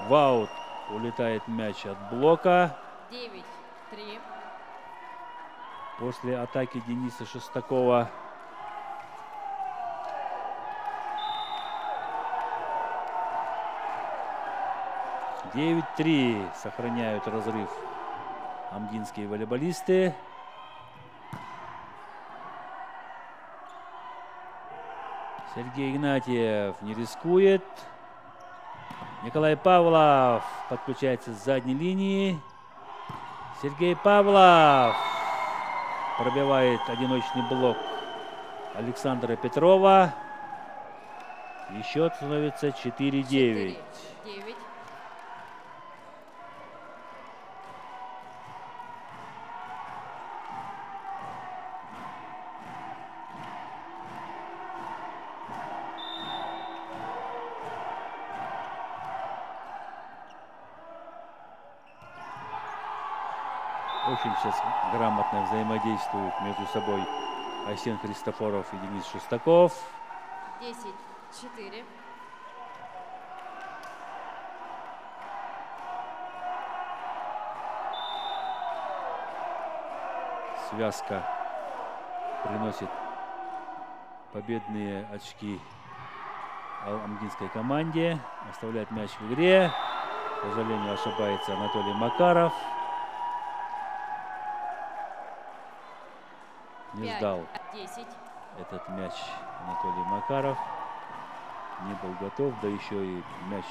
[SPEAKER 1] В аут улетает мяч от блока.
[SPEAKER 2] 9-3.
[SPEAKER 1] После атаки Дениса Шестакова. — 9-3 сохраняют разрыв амгинские волейболисты. Сергей Игнатьев не рискует. Николай Павлов подключается с задней линии. Сергей Павлов пробивает одиночный блок Александра Петрова. И счет становится 4-9.
[SPEAKER 2] 4-9.
[SPEAKER 1] Очень сейчас грамотно взаимодействуют между собой Айсен Христофоров и Денис Шестаков.
[SPEAKER 2] 10-4.
[SPEAKER 1] Связка приносит победные очки амгинской команде. Оставляет мяч в игре. К сожалению, ошибается Анатолий Макаров. Не ждал
[SPEAKER 2] 10.
[SPEAKER 1] этот мяч Анатолий Макаров. Не был готов, да еще и мяч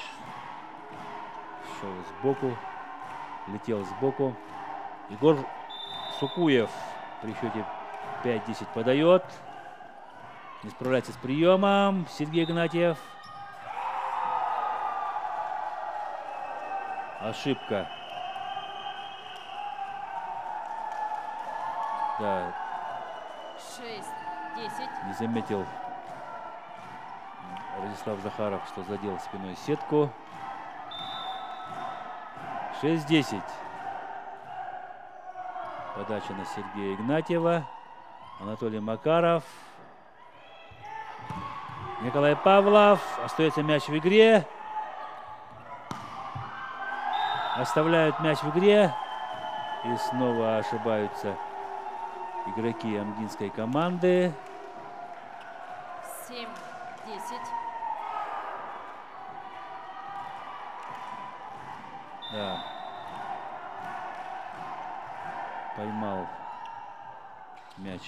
[SPEAKER 1] шел сбоку, летел сбоку. Егор Сукуев при счете 5-10 подает. Не справляется с приемом. Сергей Игнатьев. Ошибка. Да.
[SPEAKER 2] 6-10.
[SPEAKER 1] Не заметил Радислав Захаров, что задел спиной сетку. 6-10. Подача на Сергея Игнатьева. Анатолий Макаров. Николай Павлов. Остается мяч в игре. Оставляют мяч в игре. И снова ошибаются игроки амгинской команды.
[SPEAKER 2] 7-10.
[SPEAKER 1] Да. Поймал мяч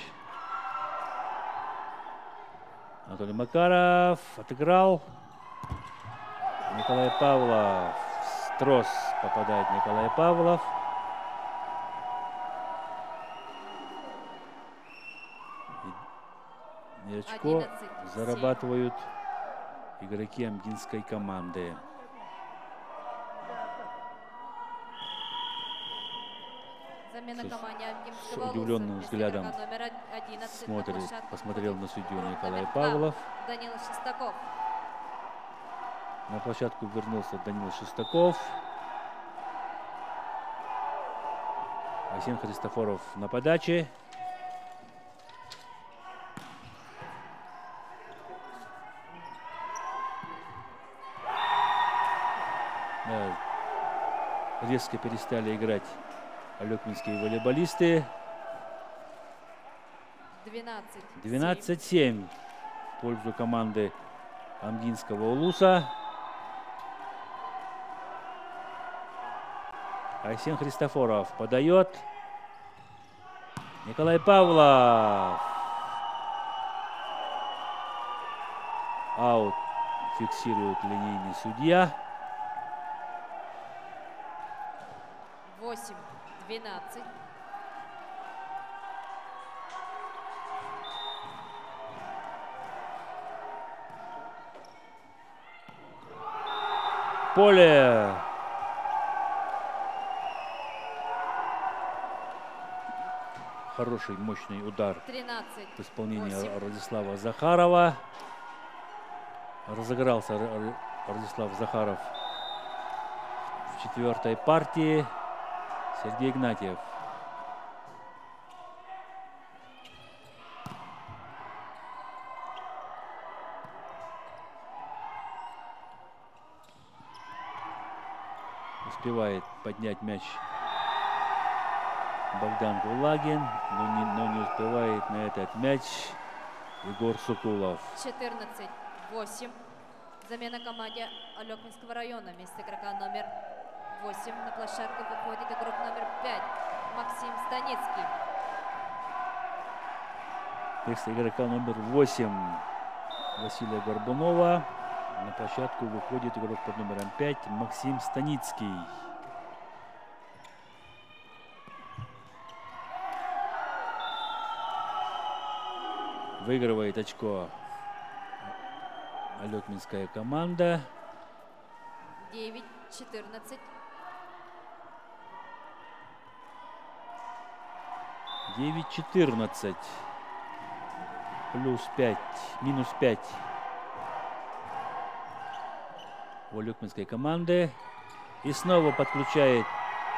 [SPEAKER 1] Анатолий Макаров. Отыграл. Николай Павлов. В трос попадает Николай Павлов. И очко
[SPEAKER 2] 11-7.
[SPEAKER 1] зарабатывают игроки амгинской команды.
[SPEAKER 2] Замена команде
[SPEAKER 1] С
[SPEAKER 2] Амгинского
[SPEAKER 1] удивленным
[SPEAKER 2] Луса.
[SPEAKER 1] взглядом
[SPEAKER 2] Номер 11 на площадку
[SPEAKER 1] посмотрел на
[SPEAKER 2] выходит
[SPEAKER 1] судью
[SPEAKER 2] игрок
[SPEAKER 1] Николай
[SPEAKER 2] номер 2
[SPEAKER 1] Павлов.
[SPEAKER 2] Данил Шестаков.
[SPEAKER 1] На площадку вернулся Данил Шестаков. Айсен Христофоров на подаче. Да. Резко перестали играть алекминские волейболисты. 12-7 в пользу команды амгинского Улуса. Айсен Христофоров подает. Николай Павлов. Аут фиксирует линейный судья.
[SPEAKER 2] 8-12.
[SPEAKER 1] Поле. Хороший, мощный удар
[SPEAKER 2] 13.
[SPEAKER 1] в исполнении
[SPEAKER 2] 8.
[SPEAKER 1] Радислава Захарова. Разыгрался Радислав Захаров в четвертой партии. Сергей Игнатьев. Успевает поднять мяч Богдан Гулагин, но не успевает на этот мяч Егор Сукулов.
[SPEAKER 2] 14-8. Замена команде Алекминского района. Вместо игрока номер 8 на площадку выходит игрок номер 5 Максим Станицкий.
[SPEAKER 1] Вместо игрока номер 8 Василия Горбунова на площадку выходит игрок под номером 5 Максим Станицкий. Выигрывает очко алекминская команда.
[SPEAKER 2] 9-14.
[SPEAKER 1] 9-14. Плюс 5. Минус 5 у алекминской команды. И снова подключает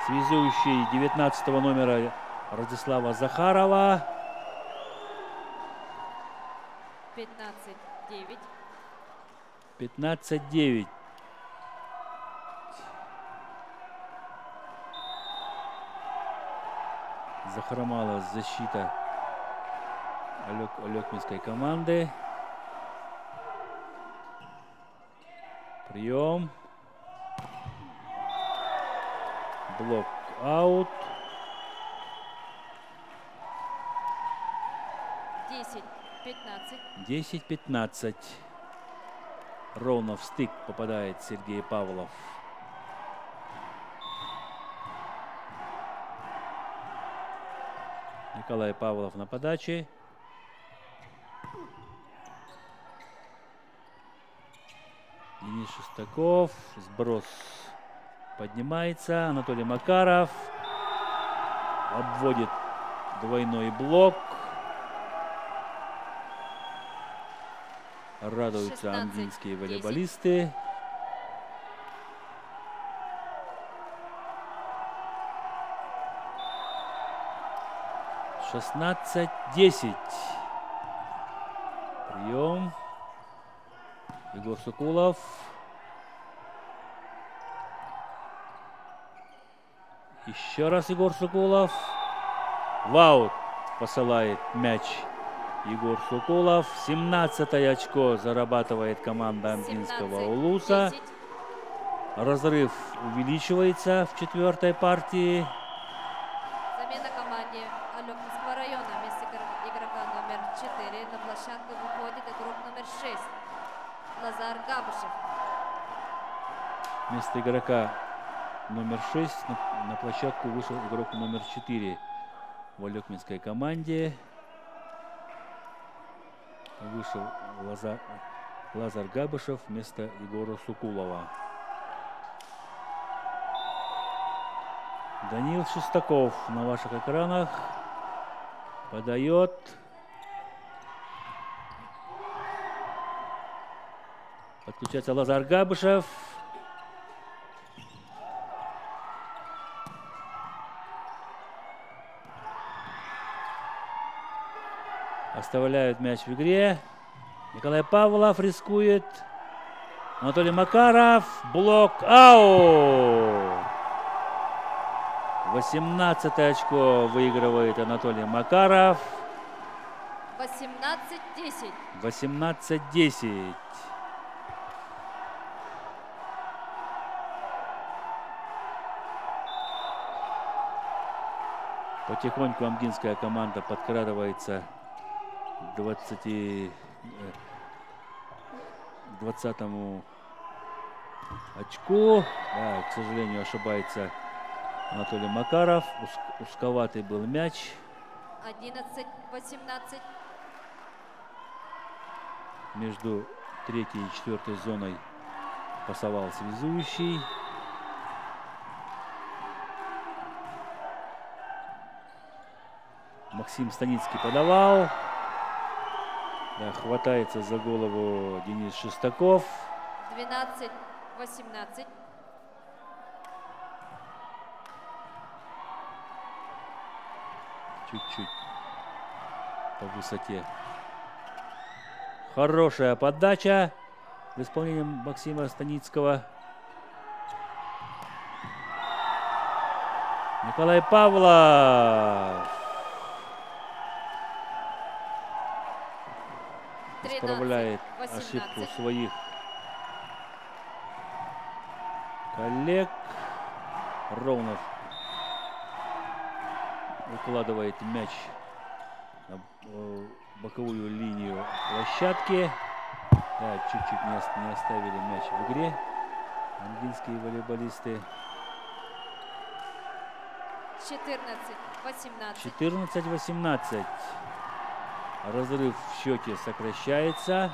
[SPEAKER 1] Связующий 19 номера Радислава Захарова.
[SPEAKER 2] 15-9.
[SPEAKER 1] 15-9. Захромала защита алекминской команды. Прием. Блок аут.
[SPEAKER 2] 10-15.
[SPEAKER 1] 10-15. Ровно в стык попадает Сергей Павлов. Николай Павлов на подаче. Денис Шестаков. Сброс поднимается. Анатолий Макаров обводит двойной блок. Радуются ангинские волейболисты. 16-10. Прием. Егор Сокулов. Еще раз Егор Сокулов. В аут посылает мяч Егор Сокулов. 17-е очко зарабатывает команда Ангинского Улуса.
[SPEAKER 2] 10.
[SPEAKER 1] Разрыв увеличивается в четвертой партии.
[SPEAKER 2] Замена команде Алекминского района. Вместо игрока номер 4 на площадку выходит игрок номер 6 Лазар Габышев.
[SPEAKER 1] Вместо игрока номер 6 на площадку вышел игрок номер 4 в алекминской команде. Вышел Лазар Габышев вместо Егора Сокулова. Данил Шестаков на ваших экранах подает. Подключается Лазар Габышев. Оставляют мяч в игре. Николай Павлов рискует. Анатолий Макаров. Блок аут. 18 очко выигрывает Анатолий Макаров.
[SPEAKER 2] 18-10.
[SPEAKER 1] 18-10. Потихоньку ангинская команда подкрадывается к 20-му очку. Да, к сожалению, ошибается Анатолий Макаров. Узковатый был мяч.
[SPEAKER 2] 11-18.
[SPEAKER 1] Между третьей и четвертой зоной пасовал связующий. Максим Станицкий подавал. Да, хватается за голову Денис Шестаков.
[SPEAKER 2] 12-18.
[SPEAKER 1] Чуть-чуть по высоте. Хорошая подача в исполнении Максима Станицкого. Николай Павлов исправляет ошибку своих коллег. Ровно укладывает мяч на боковую линию площадки. Да, чуть-чуть не оставили мяч в игре ангинские волейболисты.
[SPEAKER 2] 14-18.
[SPEAKER 1] 14-18. Разрыв в счете сокращается.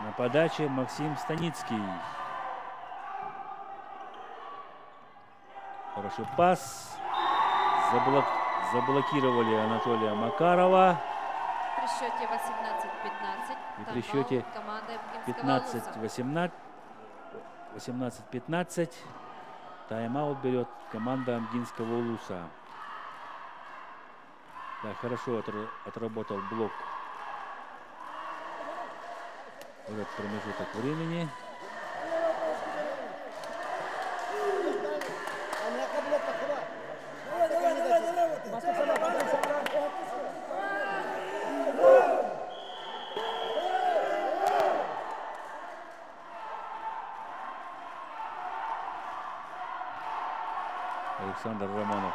[SPEAKER 1] На подаче Максим Станицкий. Хороший пас. Заблокировали Анатолия Макарова.
[SPEAKER 2] При счете 18-15.
[SPEAKER 1] И при счете
[SPEAKER 2] команда Ангинского Улуса.
[SPEAKER 1] 18-15 Тайм-аут берет команда Амгинского Улуса. Да, хорошо отработал блок в этот промежуток времени. Александр Романов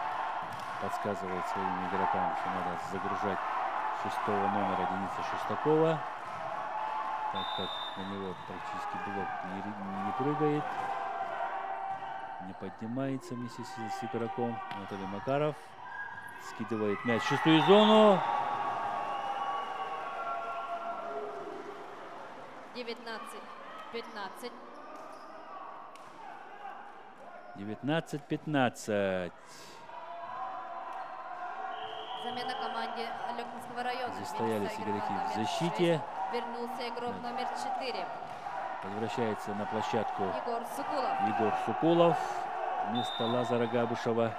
[SPEAKER 1] подсказывает своим игрокам, что надо загружать 6-го номера Дениса Шестакова, так как на него практически блок не прыгает, не поднимается вместе с игроком. Анатолий Макаров скидывает мяч в 6-ю зону.
[SPEAKER 2] 19-15.
[SPEAKER 1] 19-15.
[SPEAKER 2] Замена команде Алекминского района.
[SPEAKER 1] Застоялись
[SPEAKER 2] Вместо
[SPEAKER 1] игроки
[SPEAKER 2] игрока
[SPEAKER 1] в
[SPEAKER 2] номер
[SPEAKER 1] защите.
[SPEAKER 2] 6 вернулся игрок номер 4.
[SPEAKER 1] Возвращается на площадку
[SPEAKER 2] Егор Сукулов.
[SPEAKER 1] Егор Сукулов вместо Лазара Габышева.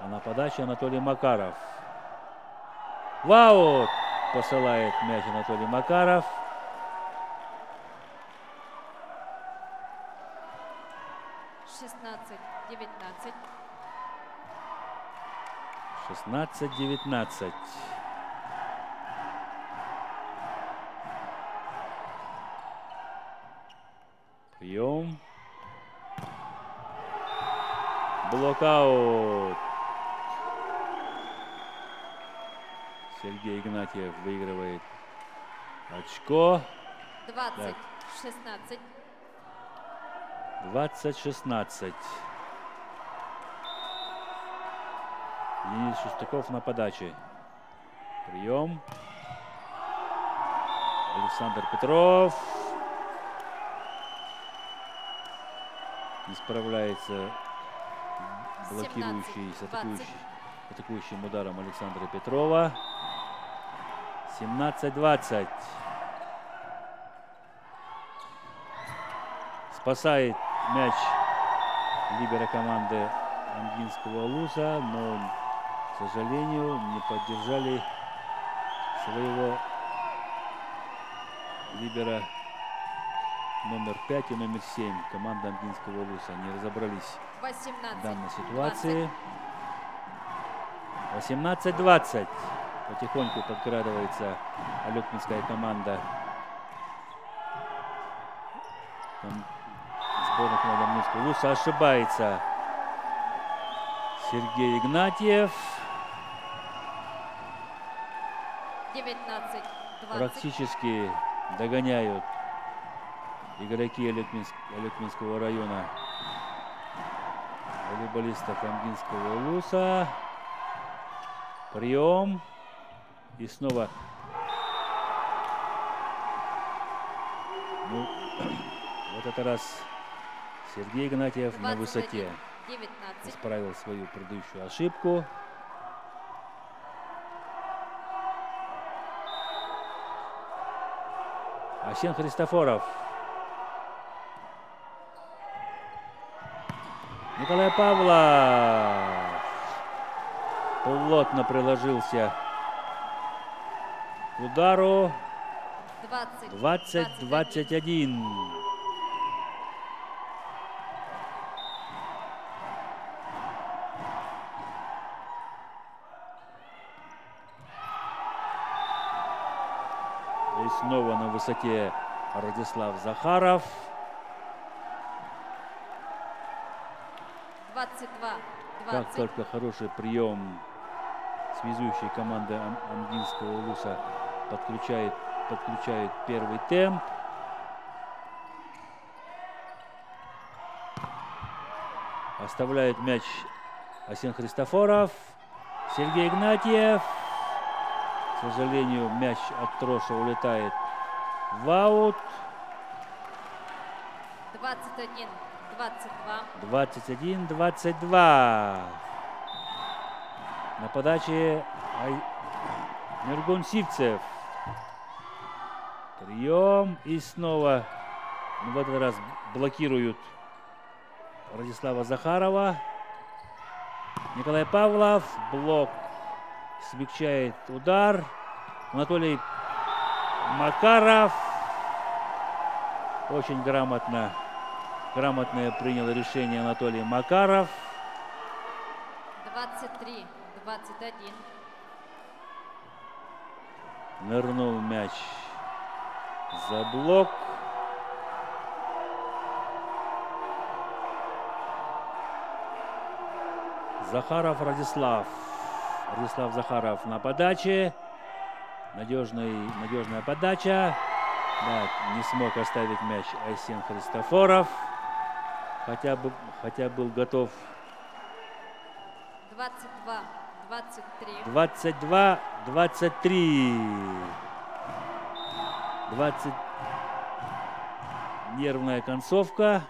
[SPEAKER 1] А на подаче Анатолий Макаров. В аут посылает мяч Анатолий Макаров.
[SPEAKER 2] 16-19.
[SPEAKER 1] 16-19. Прием. Блокаут. Сергей Игнатьев выигрывает очко.
[SPEAKER 2] 20-16.
[SPEAKER 1] 20-16. Денис Шестаков на подаче. Прием. Александр Петров. Не справляется блокирующий с атакующим ударом Александра Петрова. 17-20. Спасает мяч либеро команды Амгинского Улуса, но, к сожалению, не поддержали своего либера номер 5 и номер 7 команда Амгинского Улуса. Не разобрались в данной ситуации. 18-20. Потихоньку подкрадывается алекминская команда. Сборная команды Амгинского Улуса. Ошибается Сергей Игнатьев.
[SPEAKER 2] 19-20.
[SPEAKER 1] Практически догоняют игроки Алекминского района волейболистов Амгинского Улуса. Прием. И снова. Ну, в этот раз Сергей Игнатьев на высоте
[SPEAKER 2] 19.
[SPEAKER 1] исправил свою предыдущую ошибку. Асен Христофоров. Николай Павлов плотно приложился к удару. 20-21. И снова на высоте Радислав Захаров.
[SPEAKER 2] 22-20.
[SPEAKER 1] Как только хороший прием связующей команды Амгинского Улуса подключает первый темп. Оставляет мяч Асен Христофоров. Сергей Игнатьев. К сожалению, мяч от троса улетает в аут.
[SPEAKER 2] 21-22.
[SPEAKER 1] 21-22. На подаче Миргун Сивцев. Прием. И снова в этот раз блокируют Радислава Захарова. Николай Павлов. Блок. Смягчает удар. Анатолий Макаров. Очень грамотное принял решение Анатолий Макаров.
[SPEAKER 2] 23-21.
[SPEAKER 1] Нырнул мяч за блок. Захаров Радислав. Радислав Захаров на подаче. Надежная подача. Да, не смог оставить мяч Айсен Христофоров. Хотя был готов.
[SPEAKER 2] 22-23.
[SPEAKER 1] 22-23. Нервная концовка.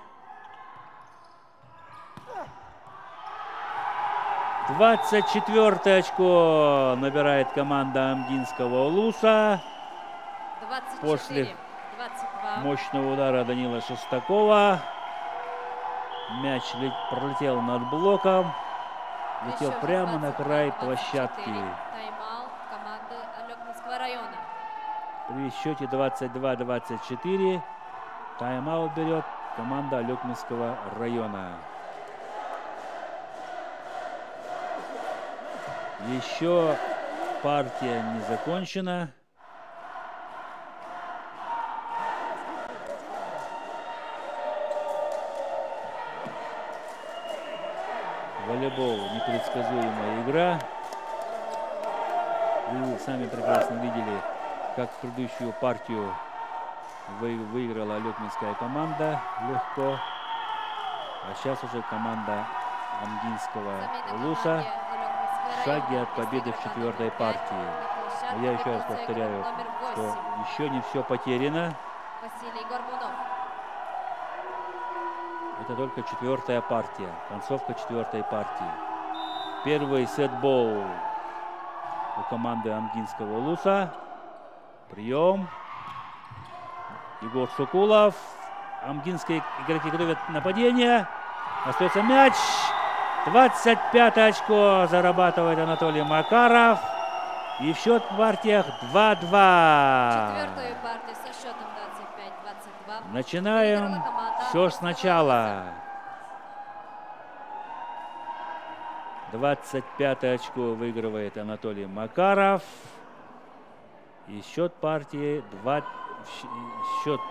[SPEAKER 1] 24 очко набирает команда Амгинского Улуса.
[SPEAKER 2] 24,
[SPEAKER 1] После
[SPEAKER 2] 22.
[SPEAKER 1] мощного удара Данила Шестакова. Мяч пролетел над блоком. Летел
[SPEAKER 2] Еще
[SPEAKER 1] прямо на край
[SPEAKER 2] 22-24.
[SPEAKER 1] площадки.
[SPEAKER 2] Тайм-аут команды Алекминского района.
[SPEAKER 1] При счете 22-24 тайм-аут берет команда Алекминского района. Еще партия не закончена. Волейбол — непредсказуемая игра. Вы сами прекрасно видели, как в предыдущую партию выиграла Алекминская команда легко. А сейчас уже команда Амгинского Улуса в шаге от победы в четвертой партии. Но я еще раз повторяю, что еще не все потеряно.
[SPEAKER 2] Василий Горбунов.
[SPEAKER 1] Это только четвертая партия, концовка четвертой партии. Первый сетбол у команды Амгинского Улуса. Прием. Егор Сукулов. Амгинские игроки готовят нападение. Остается мяч. 25 очко зарабатывает Анатолий Макаров. И в счет в партиях 2-2.
[SPEAKER 2] Четвертую партию со счетом 25-22.
[SPEAKER 1] Начинаем все сначала. 25 очко выигрывает Анатолий Макаров. И счет партии счет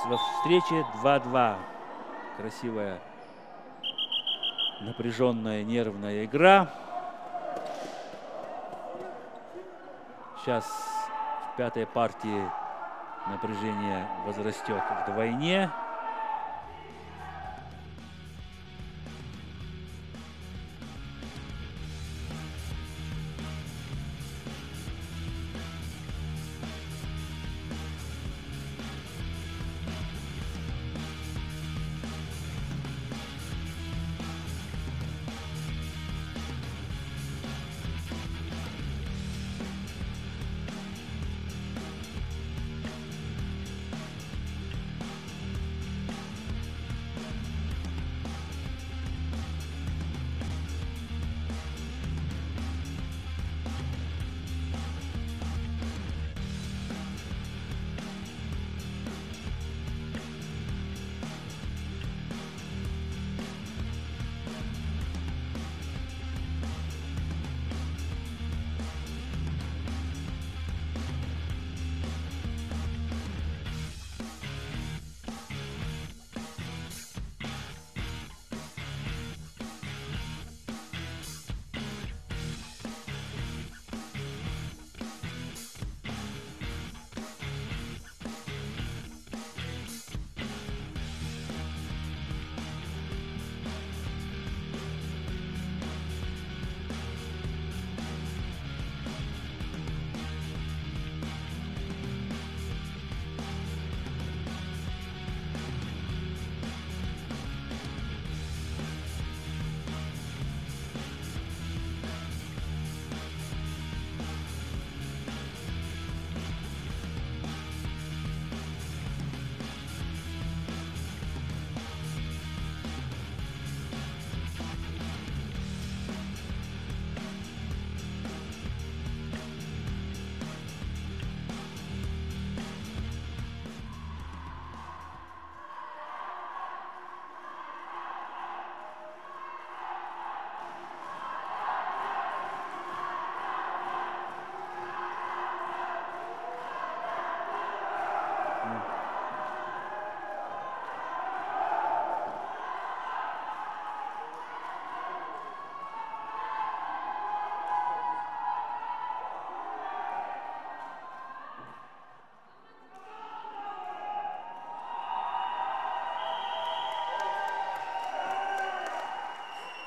[SPEAKER 1] во встрече 2-2. Красивая, напряженная, нервная игра. Сейчас в пятой партии напряжение возрастет вдвойне.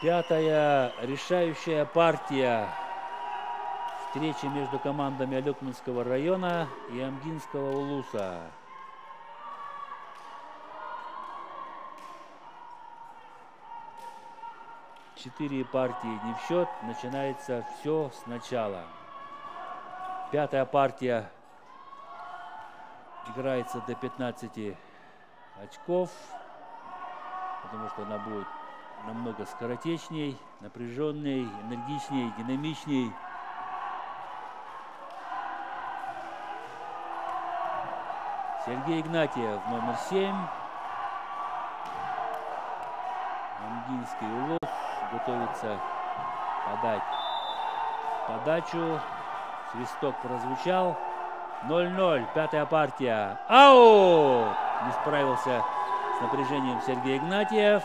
[SPEAKER 1] Пятая решающая партия. Встреча между командами Алекминского района и Амгинского улуса. Четыре партии не в счет. Начинается все сначала. Пятая партия играется до 15 очков, потому что она будет намного скоротечней, напряженней, энергичней, динамичней. Сергей Игнатьев, номер 7. Амгинский улус готовится подать подачу. Свисток прозвучал. 0-0. Пятая партия. Аут! Не справился с напряжением Сергей Игнатьев.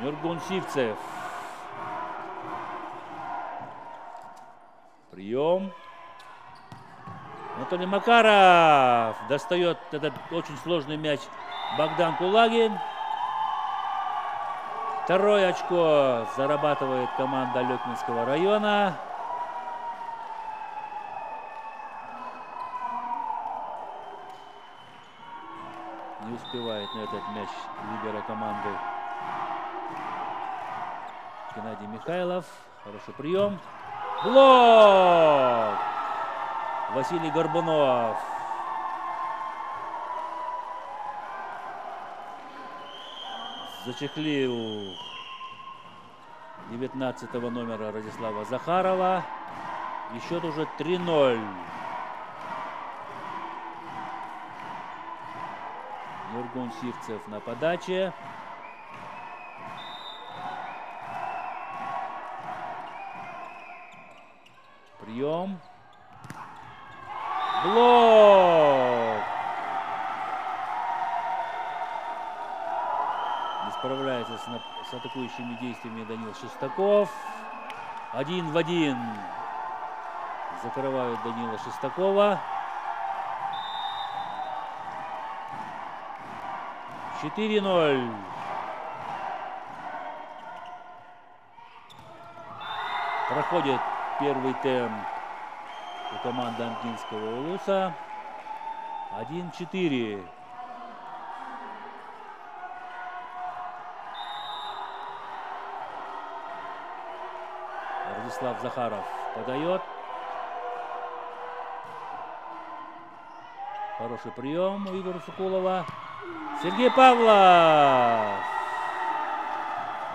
[SPEAKER 1] Нургун Сивцев. Прием. Анатолий Макаров достает этот очень сложный мяч Богдан Кулагин. Второе очко зарабатывает команда Алекминского района. Не успевает на этот мяч лидера команды Геннадий Михайлов. Хороший прием. Блок! Василий Горбунов. Зачехлил 19-го номера Радислава Захарова. И счет уже 3-0. Нургун Сивцев на подаче. Прием. Блок! Не справляется с атакующими действиями Данил Шестаков. 1 в 1. Закрывают Данила Шестакова. 4-0. Проходит первый темп у команды Амгинского улуса. 1-4. Радислав Захаров подает. Хороший прием у Игоря Сукулова. Сергей Павлов.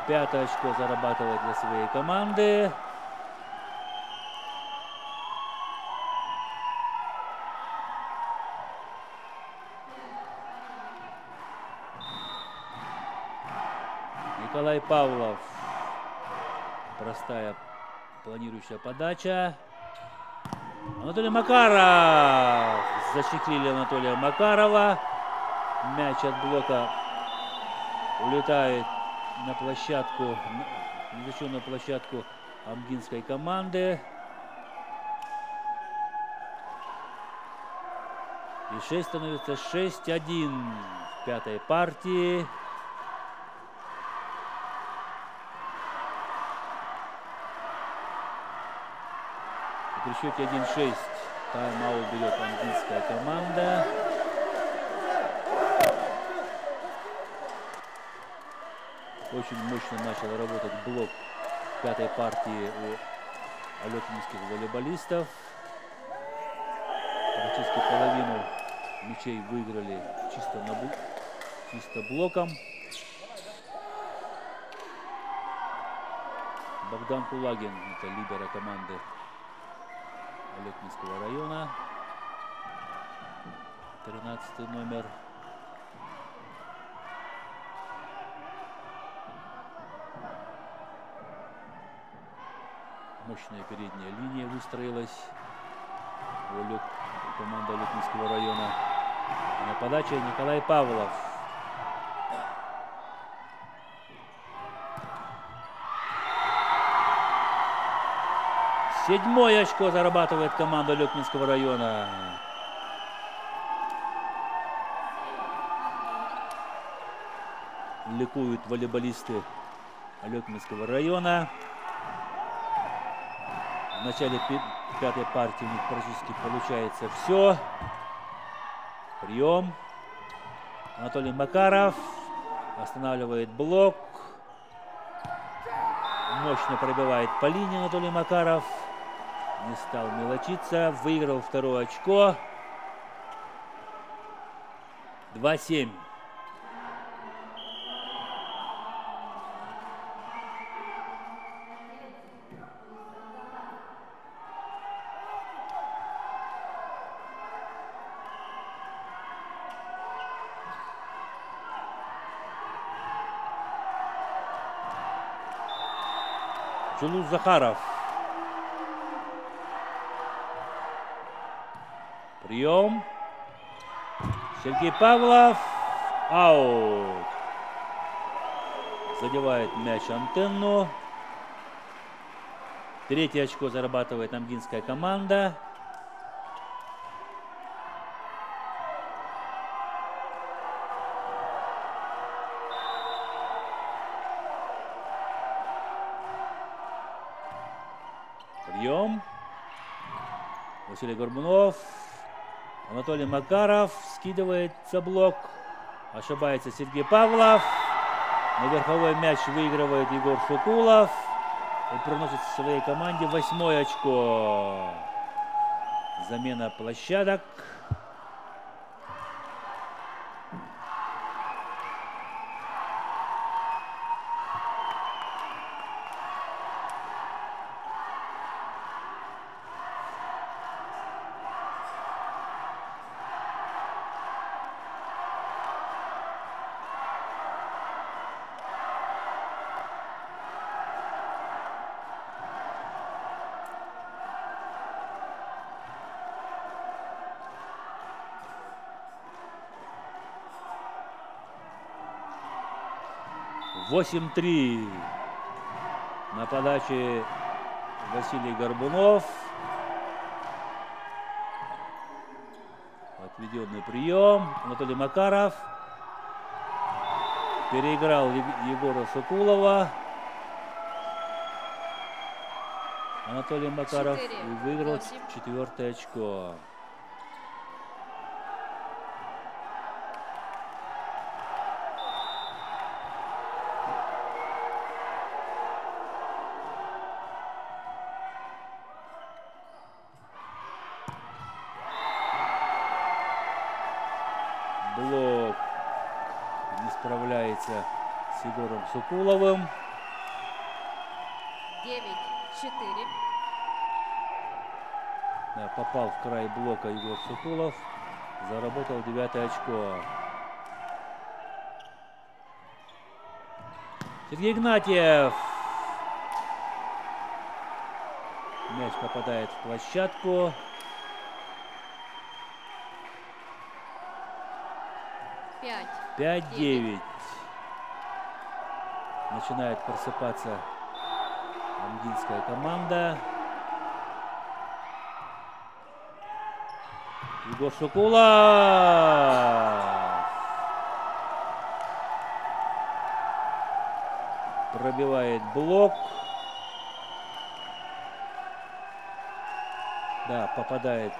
[SPEAKER 1] 5 очко зарабатывает для своей команды. Николай Павлов. Простая планирующая подача. Анатолий Макаров. Зачехлили Анатолия Макарова. Мяч от блока улетает на площадку, незащищенную площадку амгинской команды. И 6 становится 6-1 в пятой партии. И при счете 1-6 тайм-аут берет амгинская команда. Очень мощно начал работать блок пятой партии у алекминских волейболистов. Практически половину мячей выиграли чисто блоком. Богдан Кулагин, это лидер команды Алекминского района. 13 номер. Мощная передняя линия выстроилась у команды Алекминского района. На подаче Николай Павлов. 7-е очко зарабатывает команда Алекминского района. Ликуют волейболисты Алекминского района. В начале пятой партии у них практически получается все. Прием. Анатолий Макаров останавливает блок. Мощно пробивает по линии Анатолий Макаров. Не стал мелочиться. Выиграл 2-е очко. 2-7. Джулус Захаров. Прием. Сергей Павлов. Аут. Задевает мяч антенну. 3-е очко зарабатывает амгинская команда. Прием. Василий Горбунов. Анатолий Макаров скидывает за блок. Ошибается Сергей Павлов. На верховой мяч выигрывает Егор Сукулов. И приносит своей команде 8-е очко. Замена площадок. (8-3) на подаче Василий Горбунов. Отведенный прием. Анатолий Макаров переиграл Егора Сокулова. Анатолий Макаров и выиграл 4-е очко. Блок не справляется с Егором Сокуловым.
[SPEAKER 2] 9-4.
[SPEAKER 1] Да, попал в край блока Егор Сокулов. Заработал 9-е очко. Сергей Игнатьев. Мяч попадает в площадку. 5-9. Начинает просыпаться амгинская команда. Егор Сокулов пробивает блок. Да, попадает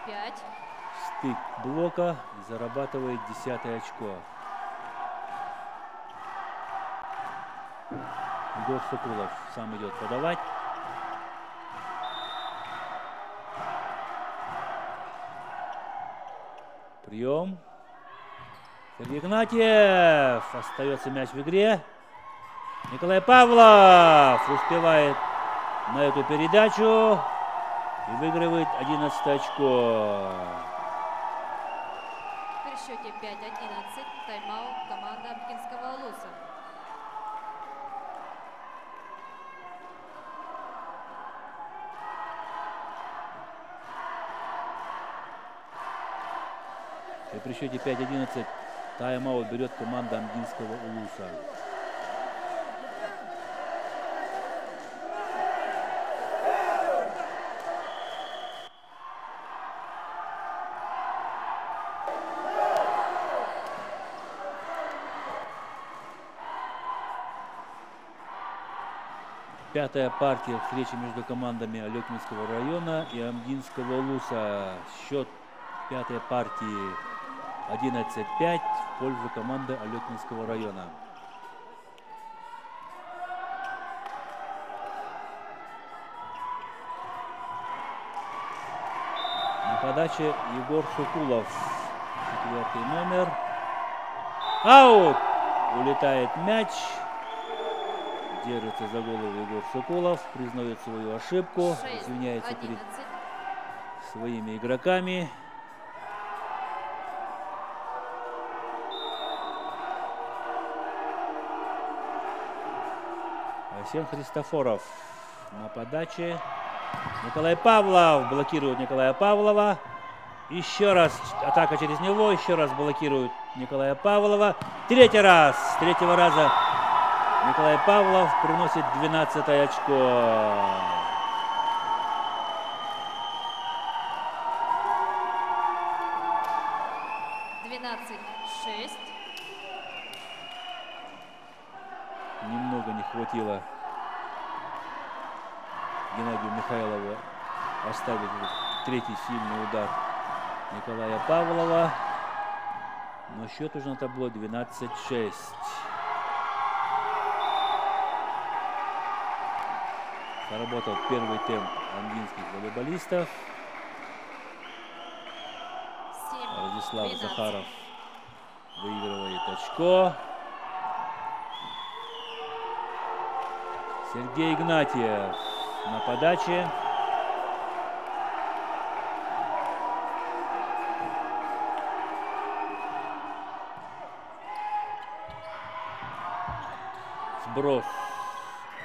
[SPEAKER 2] 10-5.
[SPEAKER 1] стык блока и зарабатывает 10-е очко. Егор Сокулов сам идет подавать. Прием. Сергей Игнатьев. Остается мяч в игре. Николай Павлов успевает на эту передачу и выигрывает 11 очко.
[SPEAKER 2] При счете 5-11 тайм-аут команда Амгинского Улуса.
[SPEAKER 1] И при счете 5-11 тайм-аут берет команда Амгинского Улуса. Пятая партия встречи между командами Алекминского района и Амдинского Улуса. Счет пятой партии 11-5 в пользу команды Алекминского района. На подаче Егор Шукулов, 4-й номер. Аут! Улетает мяч. Держится за голову Егор Шукулов, признает свою ошибку, извиняется перед своими игроками. Арсен Христофоров на подаче. Николай Павлов блокирует Николая Павлова. Еще раз атака через него, еще раз блокирует Николая Павлова. Третий раз, с третьего раза Николай Павлов приносит 12-е очко. Немного не хватило Геннадию Михайлову оставить третий сильный удар Николая Павлова. Но счет уже на табло 12-6. Заработал первый темп андинских волейболистов. Владислав Захаров выигрывает очко. Сергей Игнатьев на подаче. Сброс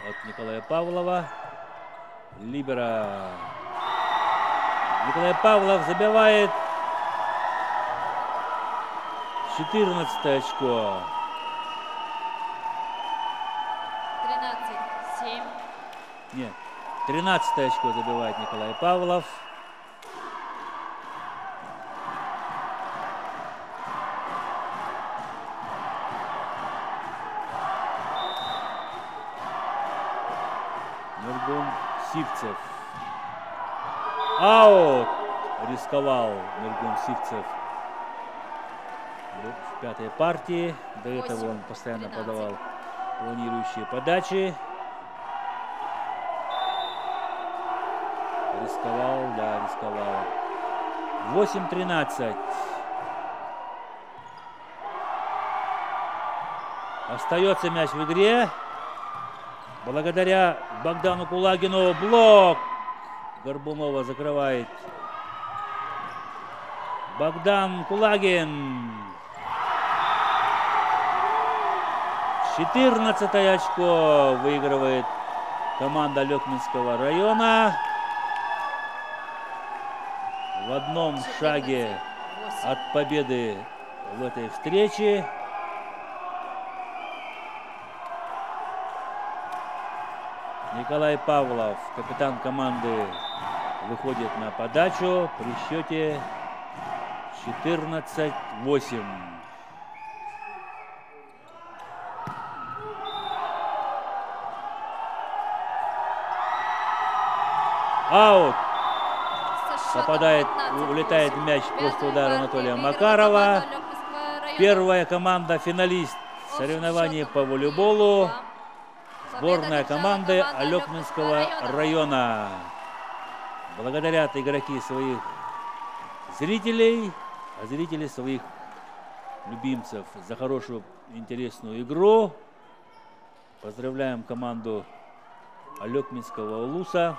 [SPEAKER 1] от Николая Павлова. Либера. Николай Павлов забивает 14 очко.
[SPEAKER 2] 13-7.
[SPEAKER 1] Нет, 13 очко забивает Николай Павлов. Нургун Сивцев. Аут! Рисковал Нургун Сивцев в пятой партии. До этого он постоянно подавал планирующие подачи. Рисковал, да, рисковал. 8-13. Остается мяч в игре. Благодаря Богдану Кулагину блок. Горбунова закрывает Богдан Кулагин. 14 очко выигрывает команда Алекминского района. В одном шаге от победы в этой встрече. Николай Павлов, капитан команды, выходит на подачу при счете 14-8. Аут. Попадает, улетает мяч после удара Анатолия Макарова. Первая команда финалист соревнований по волейболу. Сборная команды Алекминского района. Благодарят игроки своих зрителей, а зрители своих любимцев за хорошую интересную игру. Поздравляем команду Алекминского Улуса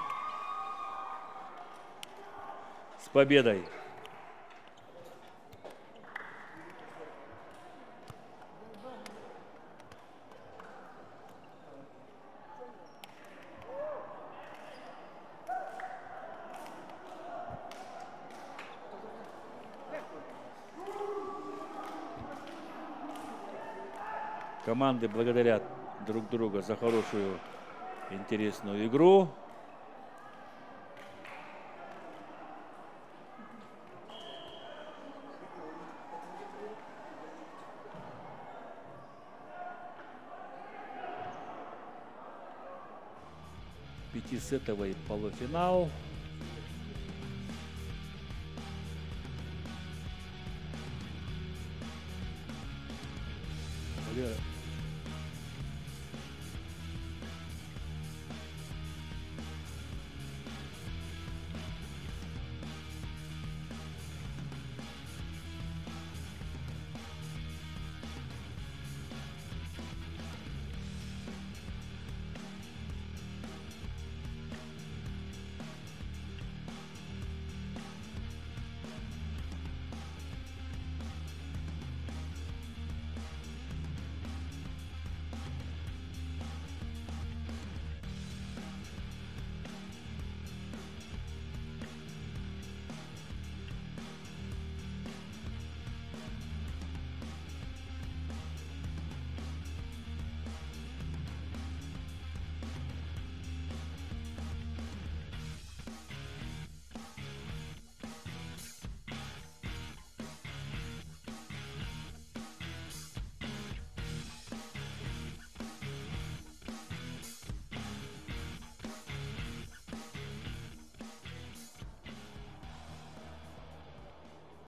[SPEAKER 1] с победой. Команды благодарят друг друга за хорошую, интересную игру. 10-сетовый полуфинал.